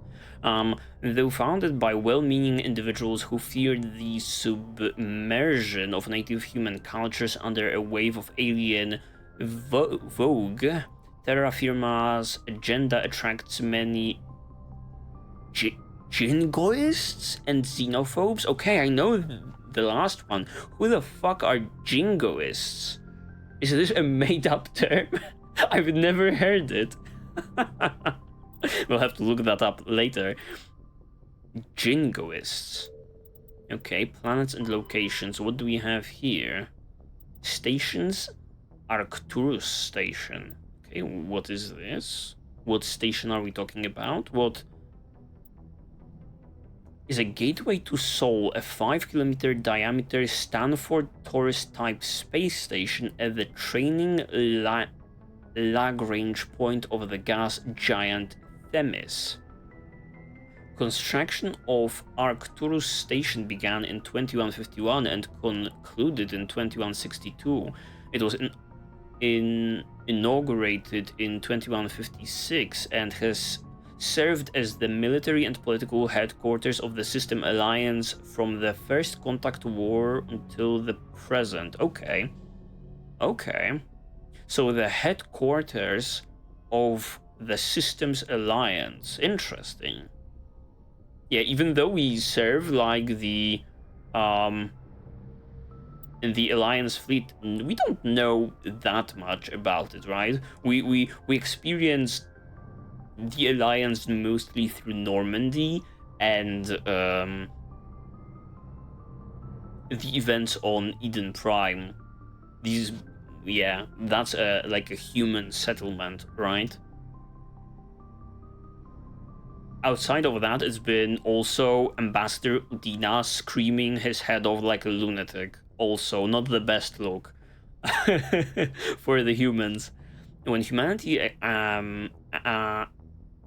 Though founded by well-meaning individuals who feared the submersion of native human cultures under a wave of alien vogue, Terra Firma's agenda attracts many jingoists and xenophobes. Okay, I know the last one. Who the fuck are jingoists? Is this a made-up term? I've never heard it. We'll have to look that up later. Jingoists. Okay, planets and locations. What do we have here? Stations? Arcturus Station. Okay, what is this? What station are we talking about? What is a gateway to Sol, a 5-kilometer diameter Stanford Taurus-type space station at the training Lagrange point of the gas giant Themis. Construction of Arcturus Station began in 2151 and concluded in 2162. It was inaugurated in 2156 and has served as the military and political headquarters of the System Alliance from the First Contact War until the present. Okay. So the headquarters of the Systems Alliance. Interesting. Yeah, even though we serve like the in the Alliance fleet, we don't know that much about it, right? We experienced the Alliance mostly through Normandy and the events on Eden Prime. These, yeah, that's like a human settlement, right? outside of that, it's been also Ambassador Udina screaming his head off like a lunatic. Also, not the best look for the humans. When humanity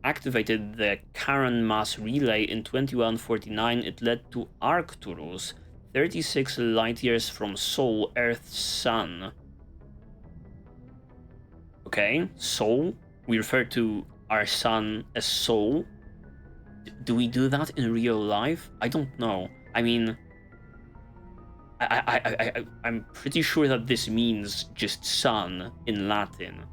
activated the Charon mass relay in 2149, it led to Arcturus, 36 light years from Sol, Earth's sun. Okay, Sol. We refer to our sun as Sol. Do we do that in real life? I don't know. I mean, I'm pretty sure that this means just sun in Latin.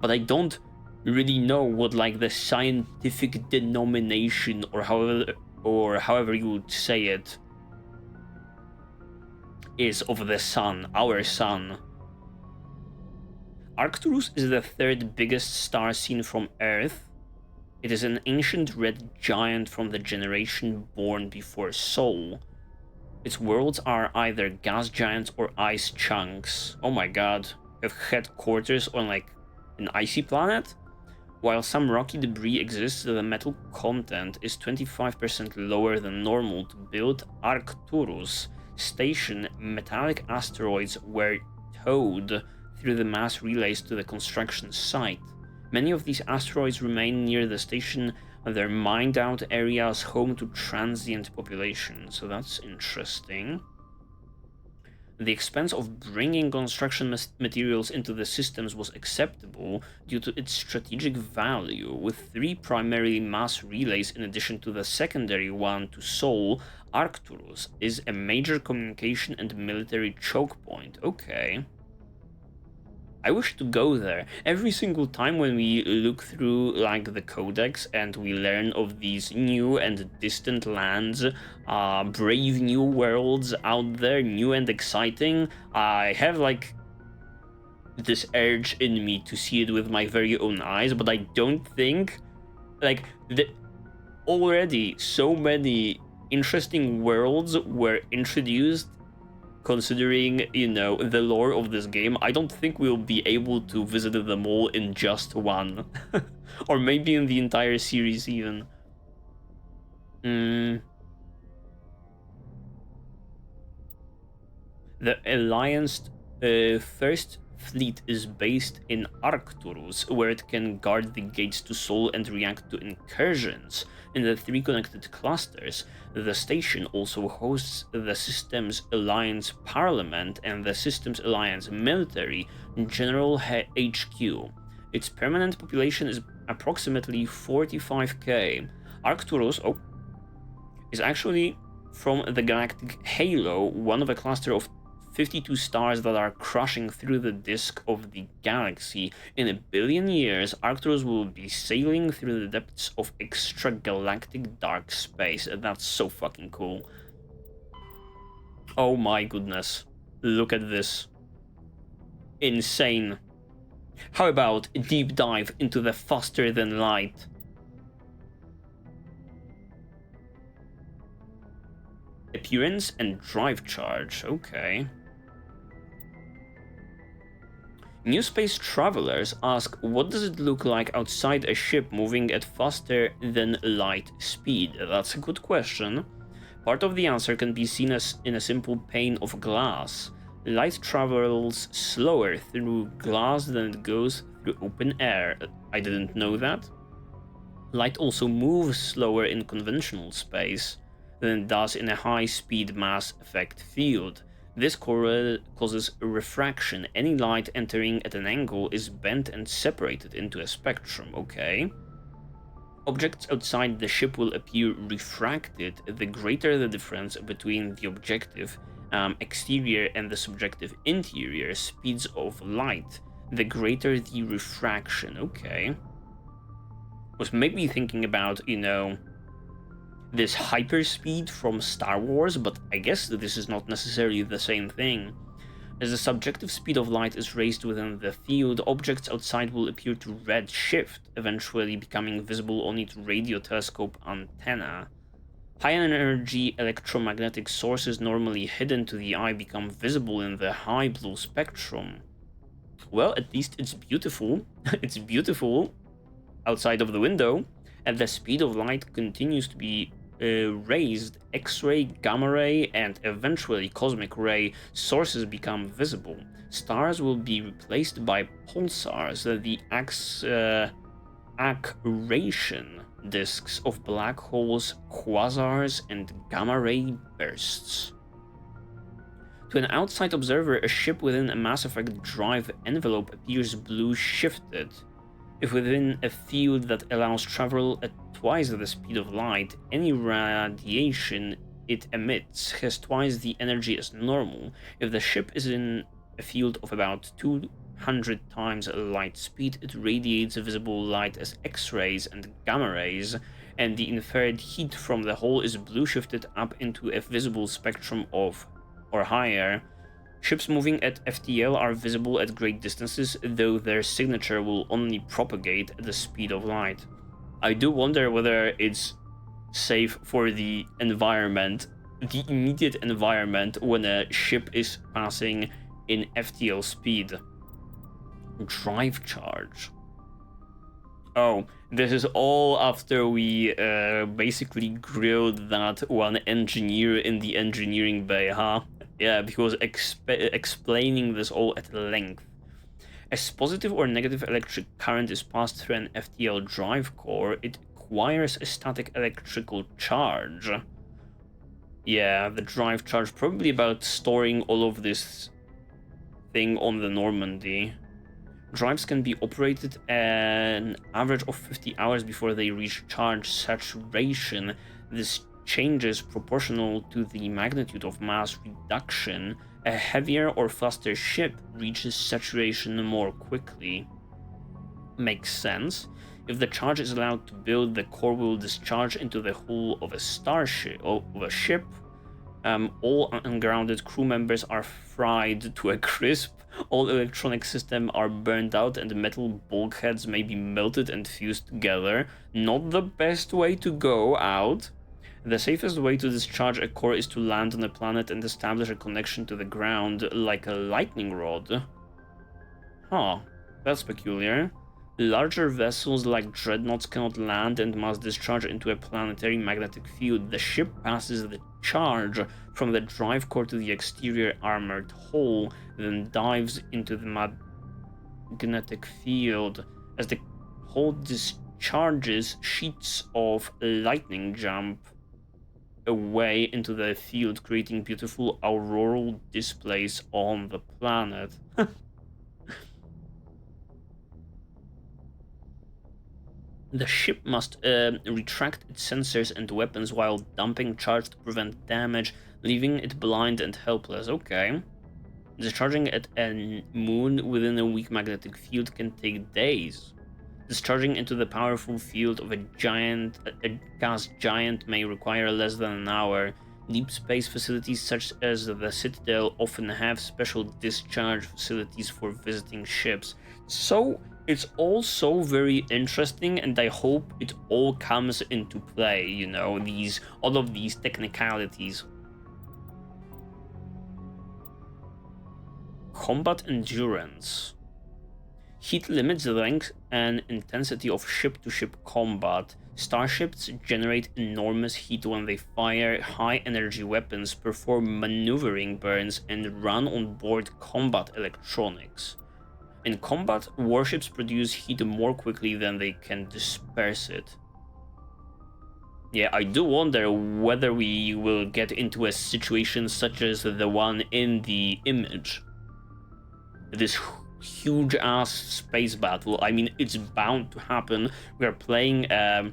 But I don't really know what like the scientific denomination or however you would say it is of the sun, our sun. Arcturus is the third biggest star seen from Earth. It is an ancient red giant from the generation born before Sol. Its worlds are either gas giants or ice chunks. Oh my god, have headquarters on like an icy planet? While some rocky debris exists, the metal content is 25% lower than normal. To build Arcturus station, metallic asteroids were towed through the mass relays to the construction site. Many of these asteroids remain near the station, and they're mined out areas home to transient population, so that's interesting. The expense of bringing construction materials into the systems was acceptable due to its strategic value. With 3 primary mass relays in addition to the secondary one to Sol, Arcturus is a major communication and military choke point. Okay. I wish to go there. Every single time when we look through like the Codex and we learn of these new and distant lands, brave new worlds out there, new and exciting, I have like this urge in me to see it with my very own eyes, but I don't think like already so many interesting worlds were introduced. Considering, you know, the lore of this game, I don't think we'll be able to visit them all in just one. Or maybe in the entire series even. The Alliance First Fleet is based in Arcturus, where it can guard the gates to Sol and react to incursions in the 3 connected clusters. The station also hosts the Systems Alliance Parliament and the Systems Alliance Military General HQ. Its permanent population is approximately 45k. Arcturus is actually from the galactic halo, one of a cluster of 52 stars that are crushing through the disk of the galaxy. In 1 billion years, Arcturus will be sailing through the depths of extragalactic dark space. That's so fucking cool. Oh my goodness. Look at this. Insane. How about a deep dive into the faster than light? Appearance and drive charge. Okay. New space travelers ask, what does it look like outside a ship moving at faster than light speed? That's a good question. Part of the answer can be seen as in a simple pane of glass. Light travels slower through glass than it goes through open air. I didn't know that. Light also moves slower in conventional space than it does in a high-speed mass effect field. This causes refraction. Any light entering at an angle is bent and separated into a spectrum. Okay. Objects outside the ship will appear refracted. The greater the difference between the objective exterior and the subjective interior speeds of light, the greater the refraction. Okay. Was maybe thinking about, you know, this hyperspeed from Star Wars, but I guess this is not necessarily the same thing. As the subjective speed of light is raised within the field, objects outside will appear to redshift, eventually becoming visible only to radio telescope antenna. High-energy electromagnetic sources normally hidden to the eye become visible in the high blue spectrum. Well, at least it's beautiful. It's beautiful outside of the window. As the speed of light continues to be raised, X-ray, gamma ray, and eventually cosmic ray sources become visible. Stars will be replaced by pulsars, the accretion disks of black holes, quasars, and gamma ray bursts. To an outside observer, a ship within a Mass Effect drive envelope appears blue shifted. If within a field that allows travel at twice the speed of light, any radiation it emits has twice the energy as normal. If the ship is in a field of about 200 times light speed, it radiates visible light as X-rays and gamma rays, and the inferred heat from the hull is blue shifted up into a visible spectrum of or higher. Ships moving at FTL are visible at great distances, though their signature will only propagate at the speed of light. I do wonder whether it's safe for the environment, the immediate environment, when a ship is passing in FTL speed. Drive charge. Oh, this is all after we basically grilled that one engineer in the engineering bay, huh? Yeah, because explaining this all at length. As positive or negative electric current is passed through an FTL drive core, it acquires a static electrical charge. Yeah, the drive charge, probably about storing all of this thing on the Normandy. Drives can be operated an average of 50 hours before they reach charge saturation. This changes proportional to the magnitude of mass reduction. A heavier or faster ship reaches saturation more quickly. Makes sense. If the charge is allowed to build, the core will discharge into the hull of a starship of a ship. All ungrounded crew members are fried to a crisp. All electronic systems are burned out and metal bulkheads may be melted and fused together. Not the best way to go out. The safest way to discharge a core is to land on a planet and establish a connection to the ground, like a lightning rod. Huh, that's peculiar. Larger vessels like dreadnoughts cannot land and must discharge into a planetary magnetic field. The ship passes the charge from the drive core to the exterior armored hull, then dives into the magnetic field. As the hull discharges, sheets of lightning jump away into the field, creating beautiful auroral displays on the planet. The ship must retract its sensors and weapons while dumping charge to prevent damage, leaving it blind and helpless. Okay. Discharging at a moon within a weak magnetic field can take days. Discharging into the powerful field of a gas giant may require less than an hour. Deep space facilities such as the Citadel often have special discharge facilities for visiting ships. So it's also very interesting, and I hope it all comes into play, you know, all of these technicalities. Combat endurance. Heat limits the length and intensity of ship-to-ship combat. Starships generate enormous heat when they fire high-energy weapons, perform maneuvering burns, and run on board combat electronics. In combat, warships produce heat more quickly than they can disperse it. Yeah, I do wonder whether we will get into a situation such as the one in the image. This huge ass space battle. I mean, it's bound to happen. We are playing a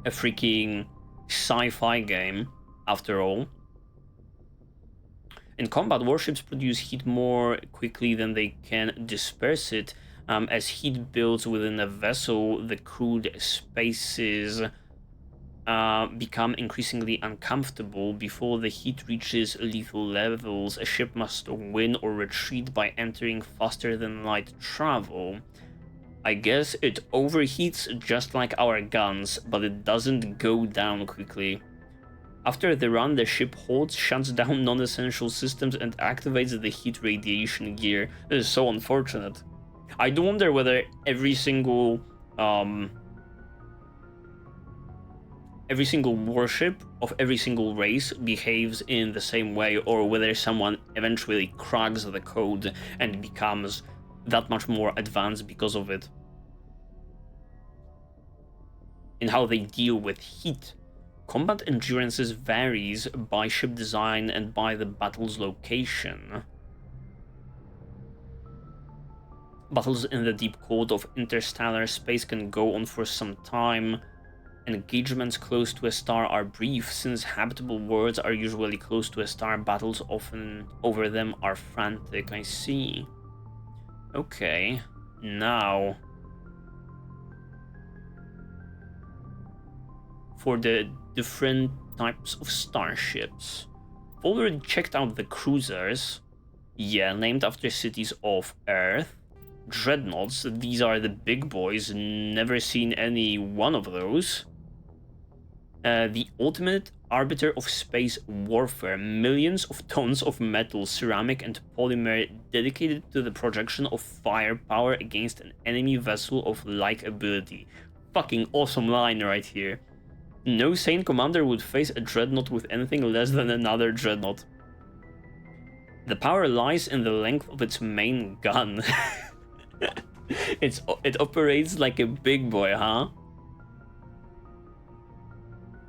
freaking sci-fi game, after all. In combat, warships produce heat more quickly than they can disperse it. As heat builds within a vessel, the crewed spaces become increasingly uncomfortable. Before the heat reaches lethal levels, a ship must win or retreat by entering faster than light travel. I guess it overheats just like our guns, but it doesn't go down quickly. After the run, the ship halts, shuts down non-essential systems, and activates the heat radiation gear. This is so unfortunate. I do wonder whether every single every single warship of every single race behaves in the same way, or whether someone eventually cracks the code and becomes that much more advanced because of it. In how they deal with heat. Combat endurance varies by ship design and by the battle's location. Battles in the deep cold of interstellar space can go on for some time. Engagements close to a star are brief, since habitable worlds are usually close to a star. Battles often over them are frantic. I see. Okay, now for the different types of starships. I've already checked out the cruisers. Yeah, named after cities of Earth. Dreadnoughts, these are the big boys, never seen any one of those. The ultimate arbiter of space warfare, millions of tons of metal, ceramic, and polymer dedicated to the projection of firepower against an enemy vessel of like ability. Fucking awesome line right here. No sane commander would face a dreadnought with anything less than another dreadnought. The power lies in the length of its main gun. It operates like a big boy, huh?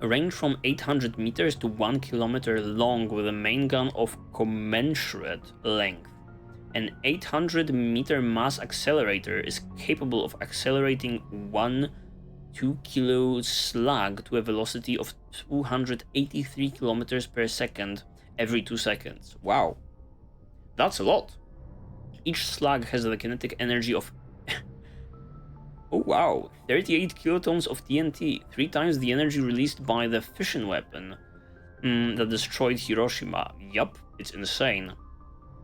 A range from 800 meters to 1 kilometer long with a main gun of commensurate length. An 800 meter mass accelerator is capable of accelerating one 2-kilo slug to a velocity of 283 kilometers per second every 2 seconds. Wow. That's a lot. Each slug has the kinetic energy of oh wow, 38 kilotons of TNT, 3 times the energy released by the fission weapon that destroyed Hiroshima. Yup, it's insane.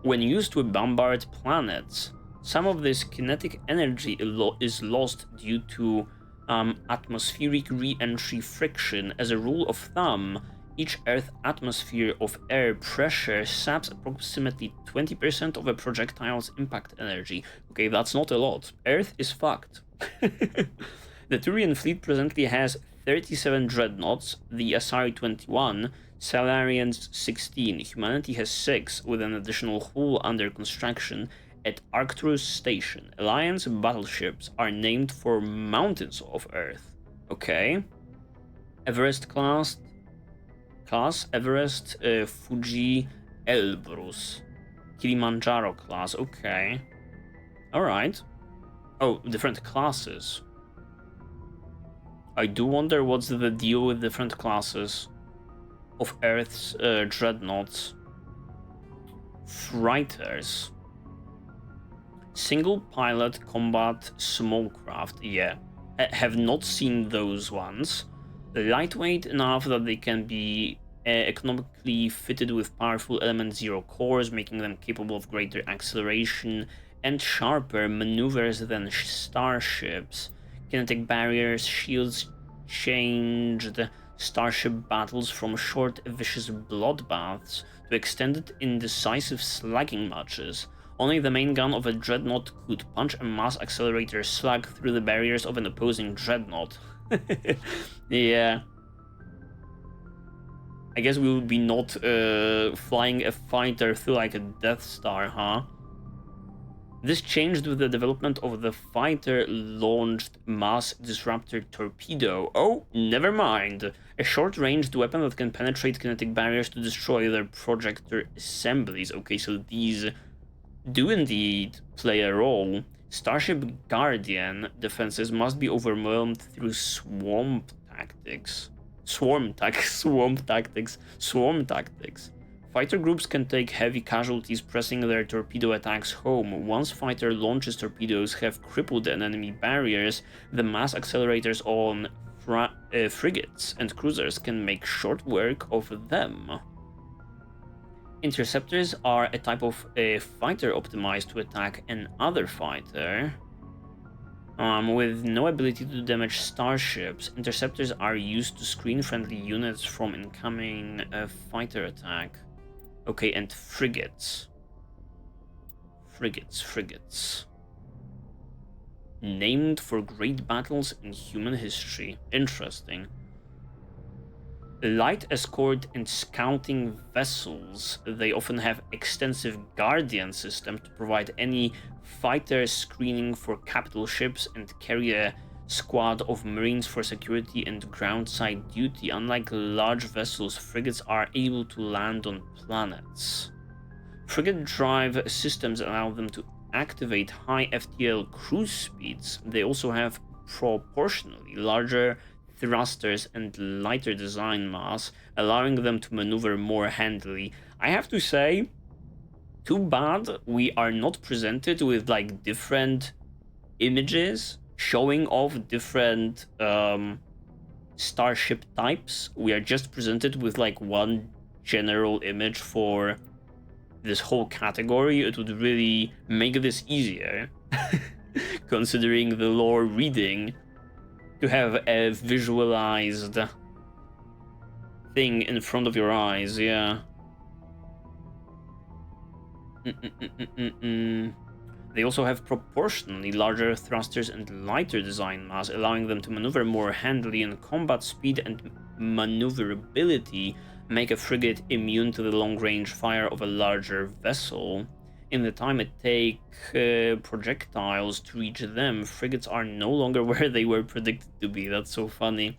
When used to bombard planets, some of this kinetic energy is lost due to atmospheric re-entry friction. As a rule of thumb, each Earth atmosphere of air pressure saps approximately 20% of a projectile's impact energy. Okay, that's not a lot. Earth is fucked. The Turian fleet presently has 37 dreadnoughts, the Asari 21, Salarians 16, Humanity has 6, with an additional hull under construction at Arcturus Station. Alliance battleships are named for mountains of Earth. Okay. Everest class, Everest, Fuji, Elbrus. Kilimanjaro class, okay. Alright. Oh, different classes. I do wonder what's the deal with different classes of Earth's dreadnoughts. Freighters. Single pilot combat small craft, yeah. Have not seen those ones. Lightweight enough that they can be economically fitted with powerful element 0 cores, making them capable of greater acceleration and sharper maneuvers than starships. Kinetic barriers, shields changed starship battles from short, vicious bloodbaths to extended, indecisive slugging matches. Only the main gun of a dreadnought could punch a mass accelerator slug through the barriers of an opposing dreadnought. Yeah. I guess we would be not flying a fighter through like a Death Star, huh? This changed with the development of the fighter-launched mass disruptor torpedo. Oh, never mind. A short-ranged weapon that can penetrate kinetic barriers to destroy their projector assemblies. Okay, so these do indeed play a role. Starship Guardian defenses must be overwhelmed through swarm tactics. Fighter groups can take heavy casualties pressing their torpedo attacks home. Once fighter launches torpedoes have crippled an enemy barriers, the mass accelerators on frigates and cruisers can make short work of them. Interceptors are a type of fighter optimized to attack another fighter. With no ability to damage starships, interceptors are used to screen friendly units from incoming fighter attack. Okay, and frigates. Frigates. Named for great battles in human history. Interesting. Light escort and scouting vessels. They often have extensive guardian system to provide any fighter screening for capital ships and carry a squad of marines for security and groundside duty. Unlike large vessels, frigates are able to land on planets. Frigate drive systems allow them to activate high FTL cruise speeds. They also have proportionally larger thrusters and lighter design mass, allowing them to maneuver more handily. I have to say, too bad we are not presented with like different images showing off different starship types. We are just presented with like one general image for this whole category. It would really make this easier, considering the lore reading, to have a visualized thing in front of your eyes. Yeah. They also have proportionally larger thrusters and lighter design mass, allowing them to maneuver more handily, and combat speed and maneuverability make a frigate immune to the long-range fire of a larger vessel. In the time it takes projectiles to reach them, frigates are no longer where they were predicted to be. That's so funny.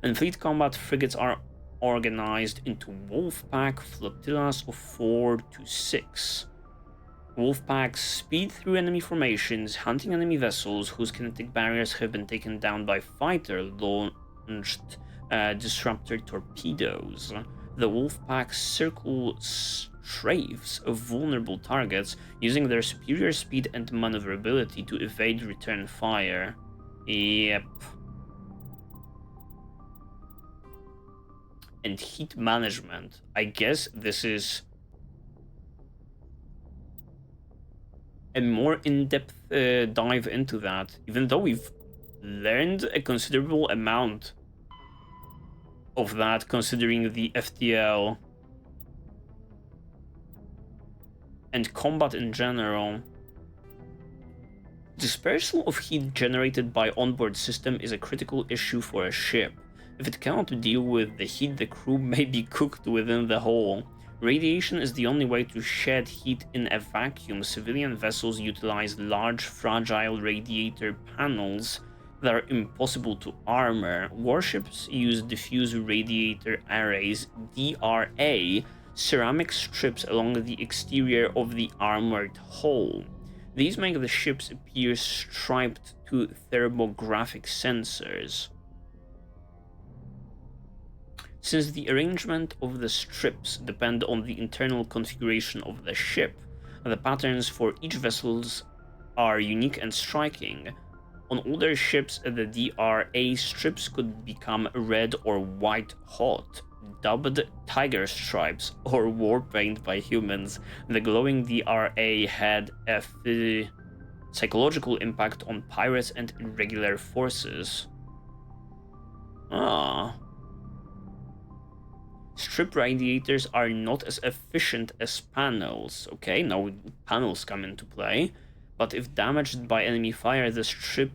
And fleet combat frigates are organized into wolfpack flotillas of 4 to 6. Wolfpacks speed through enemy formations, hunting enemy vessels whose kinetic barriers have been taken down by fighter-launched disruptor torpedoes. The Wolfpack circle strafes of vulnerable targets, using their superior speed and maneuverability to evade return fire. Yep. And heat management. I guess this is a more in-depth dive into that, even though we've learned a considerable amount of that, considering the FTL and combat in general. Dispersal of heat generated by onboard system is a critical issue for a ship. If it cannot deal with the heat, the crew may be cooked within the hull. Radiation is the only way to shed heat in a vacuum. Civilian vessels utilize large, fragile radiator panels that are impossible to armor. Warships use diffuse radiator arrays, DRA, ceramic strips along the exterior of the armored hull. These make the ships appear striped to thermographic sensors. Since the arrangement of the strips depend on the internal configuration of the ship, the patterns for each vessel are unique and striking. On older ships, the DRA strips could become red or white hot, dubbed tiger stripes or war paint by humans. The glowing DRA had a psychological impact on pirates and irregular forces. Strip radiators are not as efficient as panels. Okay, now panels come into play, but if damaged by enemy fire, the ship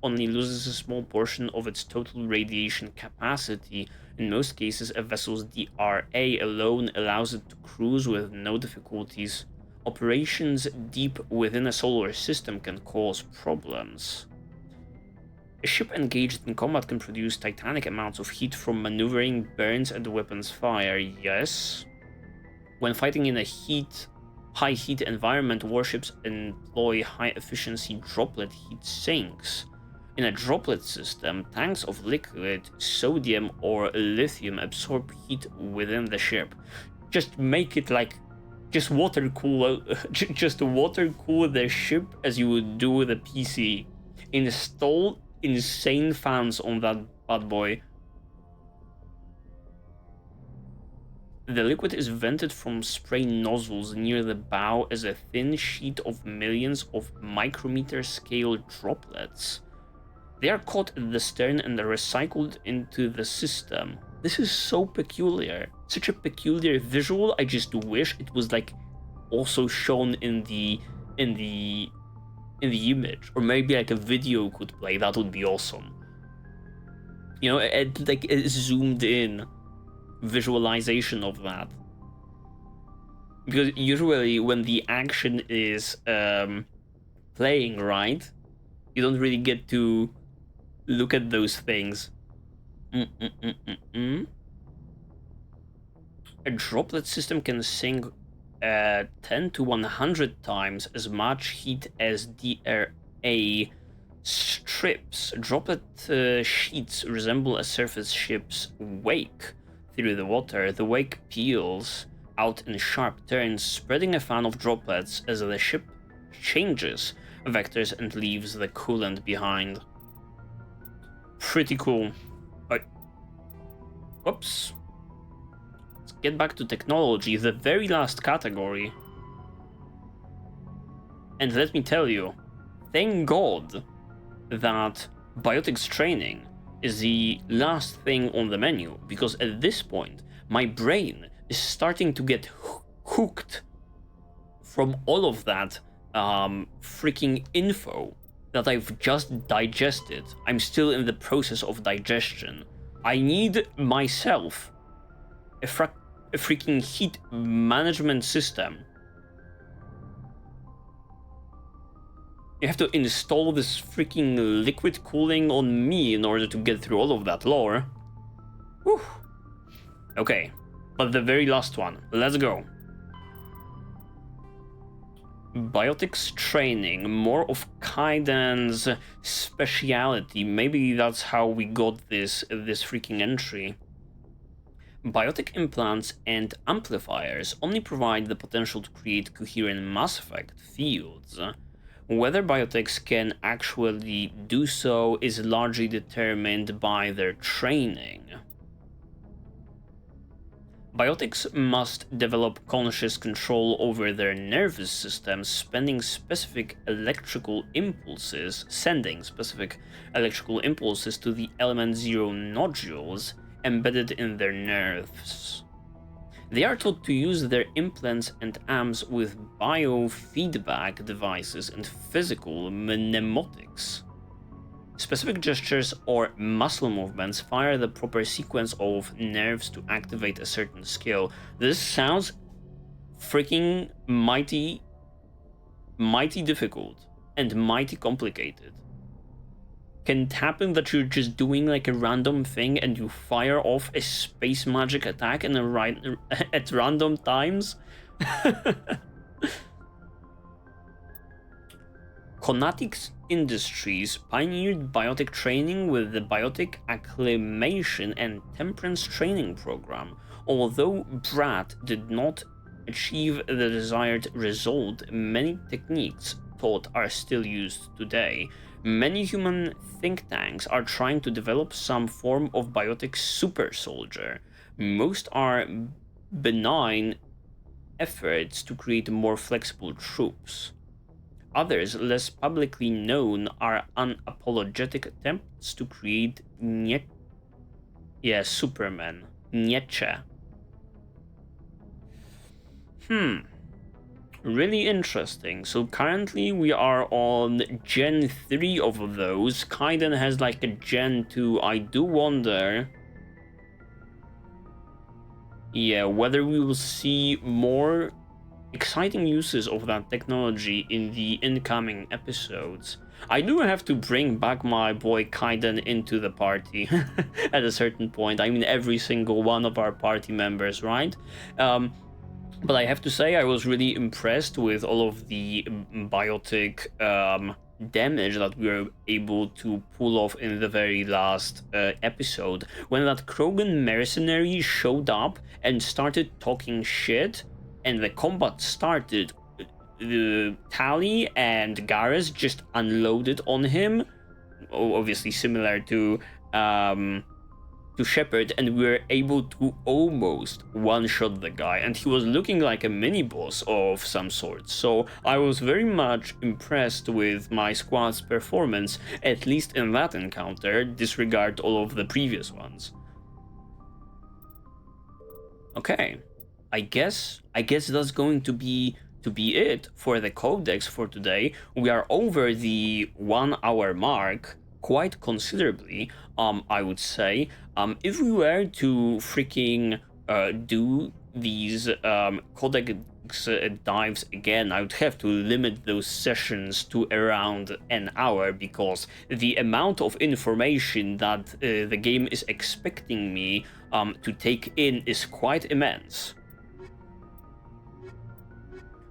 only loses a small portion of its total radiation capacity. In most cases, a vessel's DRA alone allows it to cruise with no difficulties. Operations deep within a solar system can cause problems. A ship engaged in combat can produce titanic amounts of heat from maneuvering, burns, and weapons fire. Yes. When fighting in a high heat environment, warships employ high-efficiency droplet heat sinks. In a droplet system, tanks of liquid, sodium, or lithium absorb heat within the ship. Just make it like, just water cool the ship as you would do with a PC. Install insane fans on that bad boy. The liquid is vented from spray nozzles near the bow as a thin sheet of millions of micrometer scale droplets. They are caught at the stern and are recycled into the system. This is so peculiar. Such a peculiar visual. I just wish it was like also shown in the image, or maybe like a video could play. That would be awesome. You know, like a zoomed in visualization of that. Because usually when the action is playing, right, you don't really get to look at those things. A droplet system can sink 10 to 100 times as much heat as DRA strips. Droplet sheets resemble a surface ship's wake through the water. The wake peels out in sharp turns, spreading a fan of droplets as the ship changes vectors and leaves the coolant behind. Pretty cool. Whoops. Let's get back to technology, the very last category. And let me tell you, thank God that biotics training is the last thing on the menu, because at this point, my brain is starting to get hooked from all of that freaking info that I've just digested. I'm still in the process of digestion. I need myself a freaking heat management system. You have to install this freaking liquid cooling on me in order to get through all of that lore. Whew. Okay, but the very last one. Let's go. Biotics training, more of Kaiden's speciality. Maybe that's how we got this freaking entry. Biotic implants and amplifiers only provide the potential to create coherent mass effect fields. Whether biotics can actually do so is largely determined by their training. Biotics must develop conscious control over their nervous systems, sending specific electrical impulses to the element 0 nodules embedded in their nerves. They are taught to use their implants and amps with biofeedback devices and physical mnemotics. Specific gestures or muscle movements fire the proper sequence of nerves to activate a certain skill. This sounds freaking mighty difficult and mighty complicated. Can it happen that you're just doing like a random thing and you fire off a space magic attack at random times? Conatix Industries pioneered biotic training with the Biotic Acclimation and Temperance Training Program. Although BRAT did not achieve the desired result, many techniques taught are still used today. Many human think tanks are trying to develop some form of biotic super soldier. Most are benign efforts to create more flexible troops. Others, less publicly known, are unapologetic attempts to create Superman. Nietzsche. Really interesting. So currently we are on Gen 3 of those. Kaiden has like a Gen 2. I do wonder... whether we will see more exciting uses of that technology in the incoming episodes. I do have to bring back my boy Kaiden into the party at a certain point. I mean, every single one of our party members, right? But I have to say, I was really impressed with all of the biotic damage that we were able to pull off in the very last episode. When that Krogan mercenary showed up and started talking shit, and the combat started, Tali and Garrus just unloaded on him, obviously similar to Shepard, and we were able to almost one-shot the guy, and he was looking like a mini-boss of some sort. So I was very much impressed with my squad's performance, at least in that encounter, disregard all of the previous ones. Okay. I guess that's going to be it for the Codex for today. We are over the 1 hour mark. quite considerably, I would say. If we were to freaking do these Codex dives again, I would have to limit those sessions to around an hour, because the amount of information that the game is expecting me to take in is quite immense.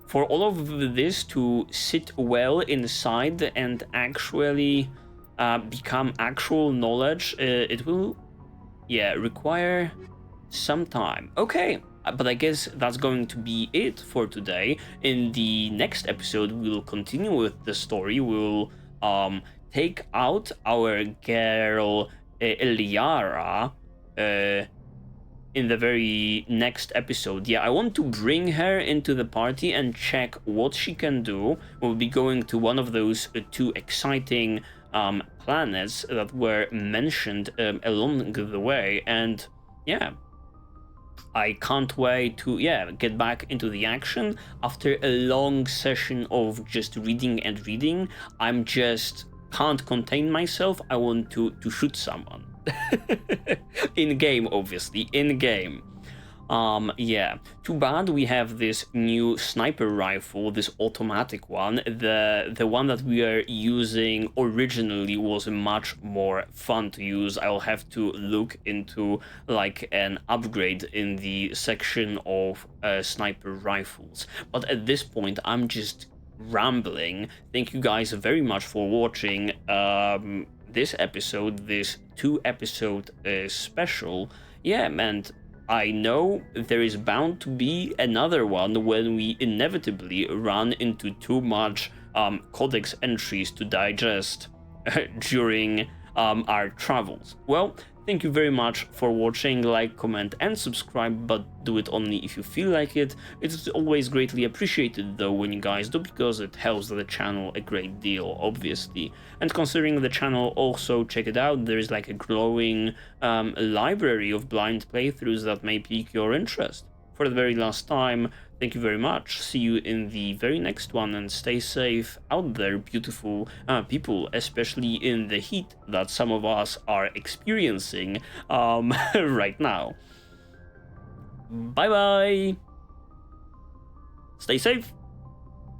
For all of this to sit well inside and actually become actual knowledge, it will, require some time. Okay, but I guess that's going to be it for today. In the next episode, we'll continue with the story. We'll take out our girl Eliara in the very next episode. Yeah, I want to bring her into the party and check what she can do. We'll be going to one of those two exciting planets that were mentioned along the way, and yeah, I can't wait to get back into the action after a long session of just reading and reading. I'm just can't contain myself. I want to shoot someone. In game, obviously, in game. Too bad we have this new sniper rifle, this automatic one. The one that we are using originally was much more fun to use. I'll have to look into like an upgrade in the section of sniper rifles. But at this point, I'm just rambling. Thank you guys very much for watching this episode, this 2-episode special. Yeah, and I know there is bound to be another one when we inevitably run into too much Codex entries to digest during our travels. Well, thank you very much for watching. Like, comment, and subscribe, but do it only if you feel like it. It's always greatly appreciated though when you guys do, because it helps the channel a great deal, obviously. And considering the channel, also check it out. There's like a growing library of blind playthroughs that may pique your interest. For the very last time, thank you very much. See you in the very next one, and stay safe out there, beautiful people, especially in the heat that some of us are experiencing right now. Bye bye. Stay safe.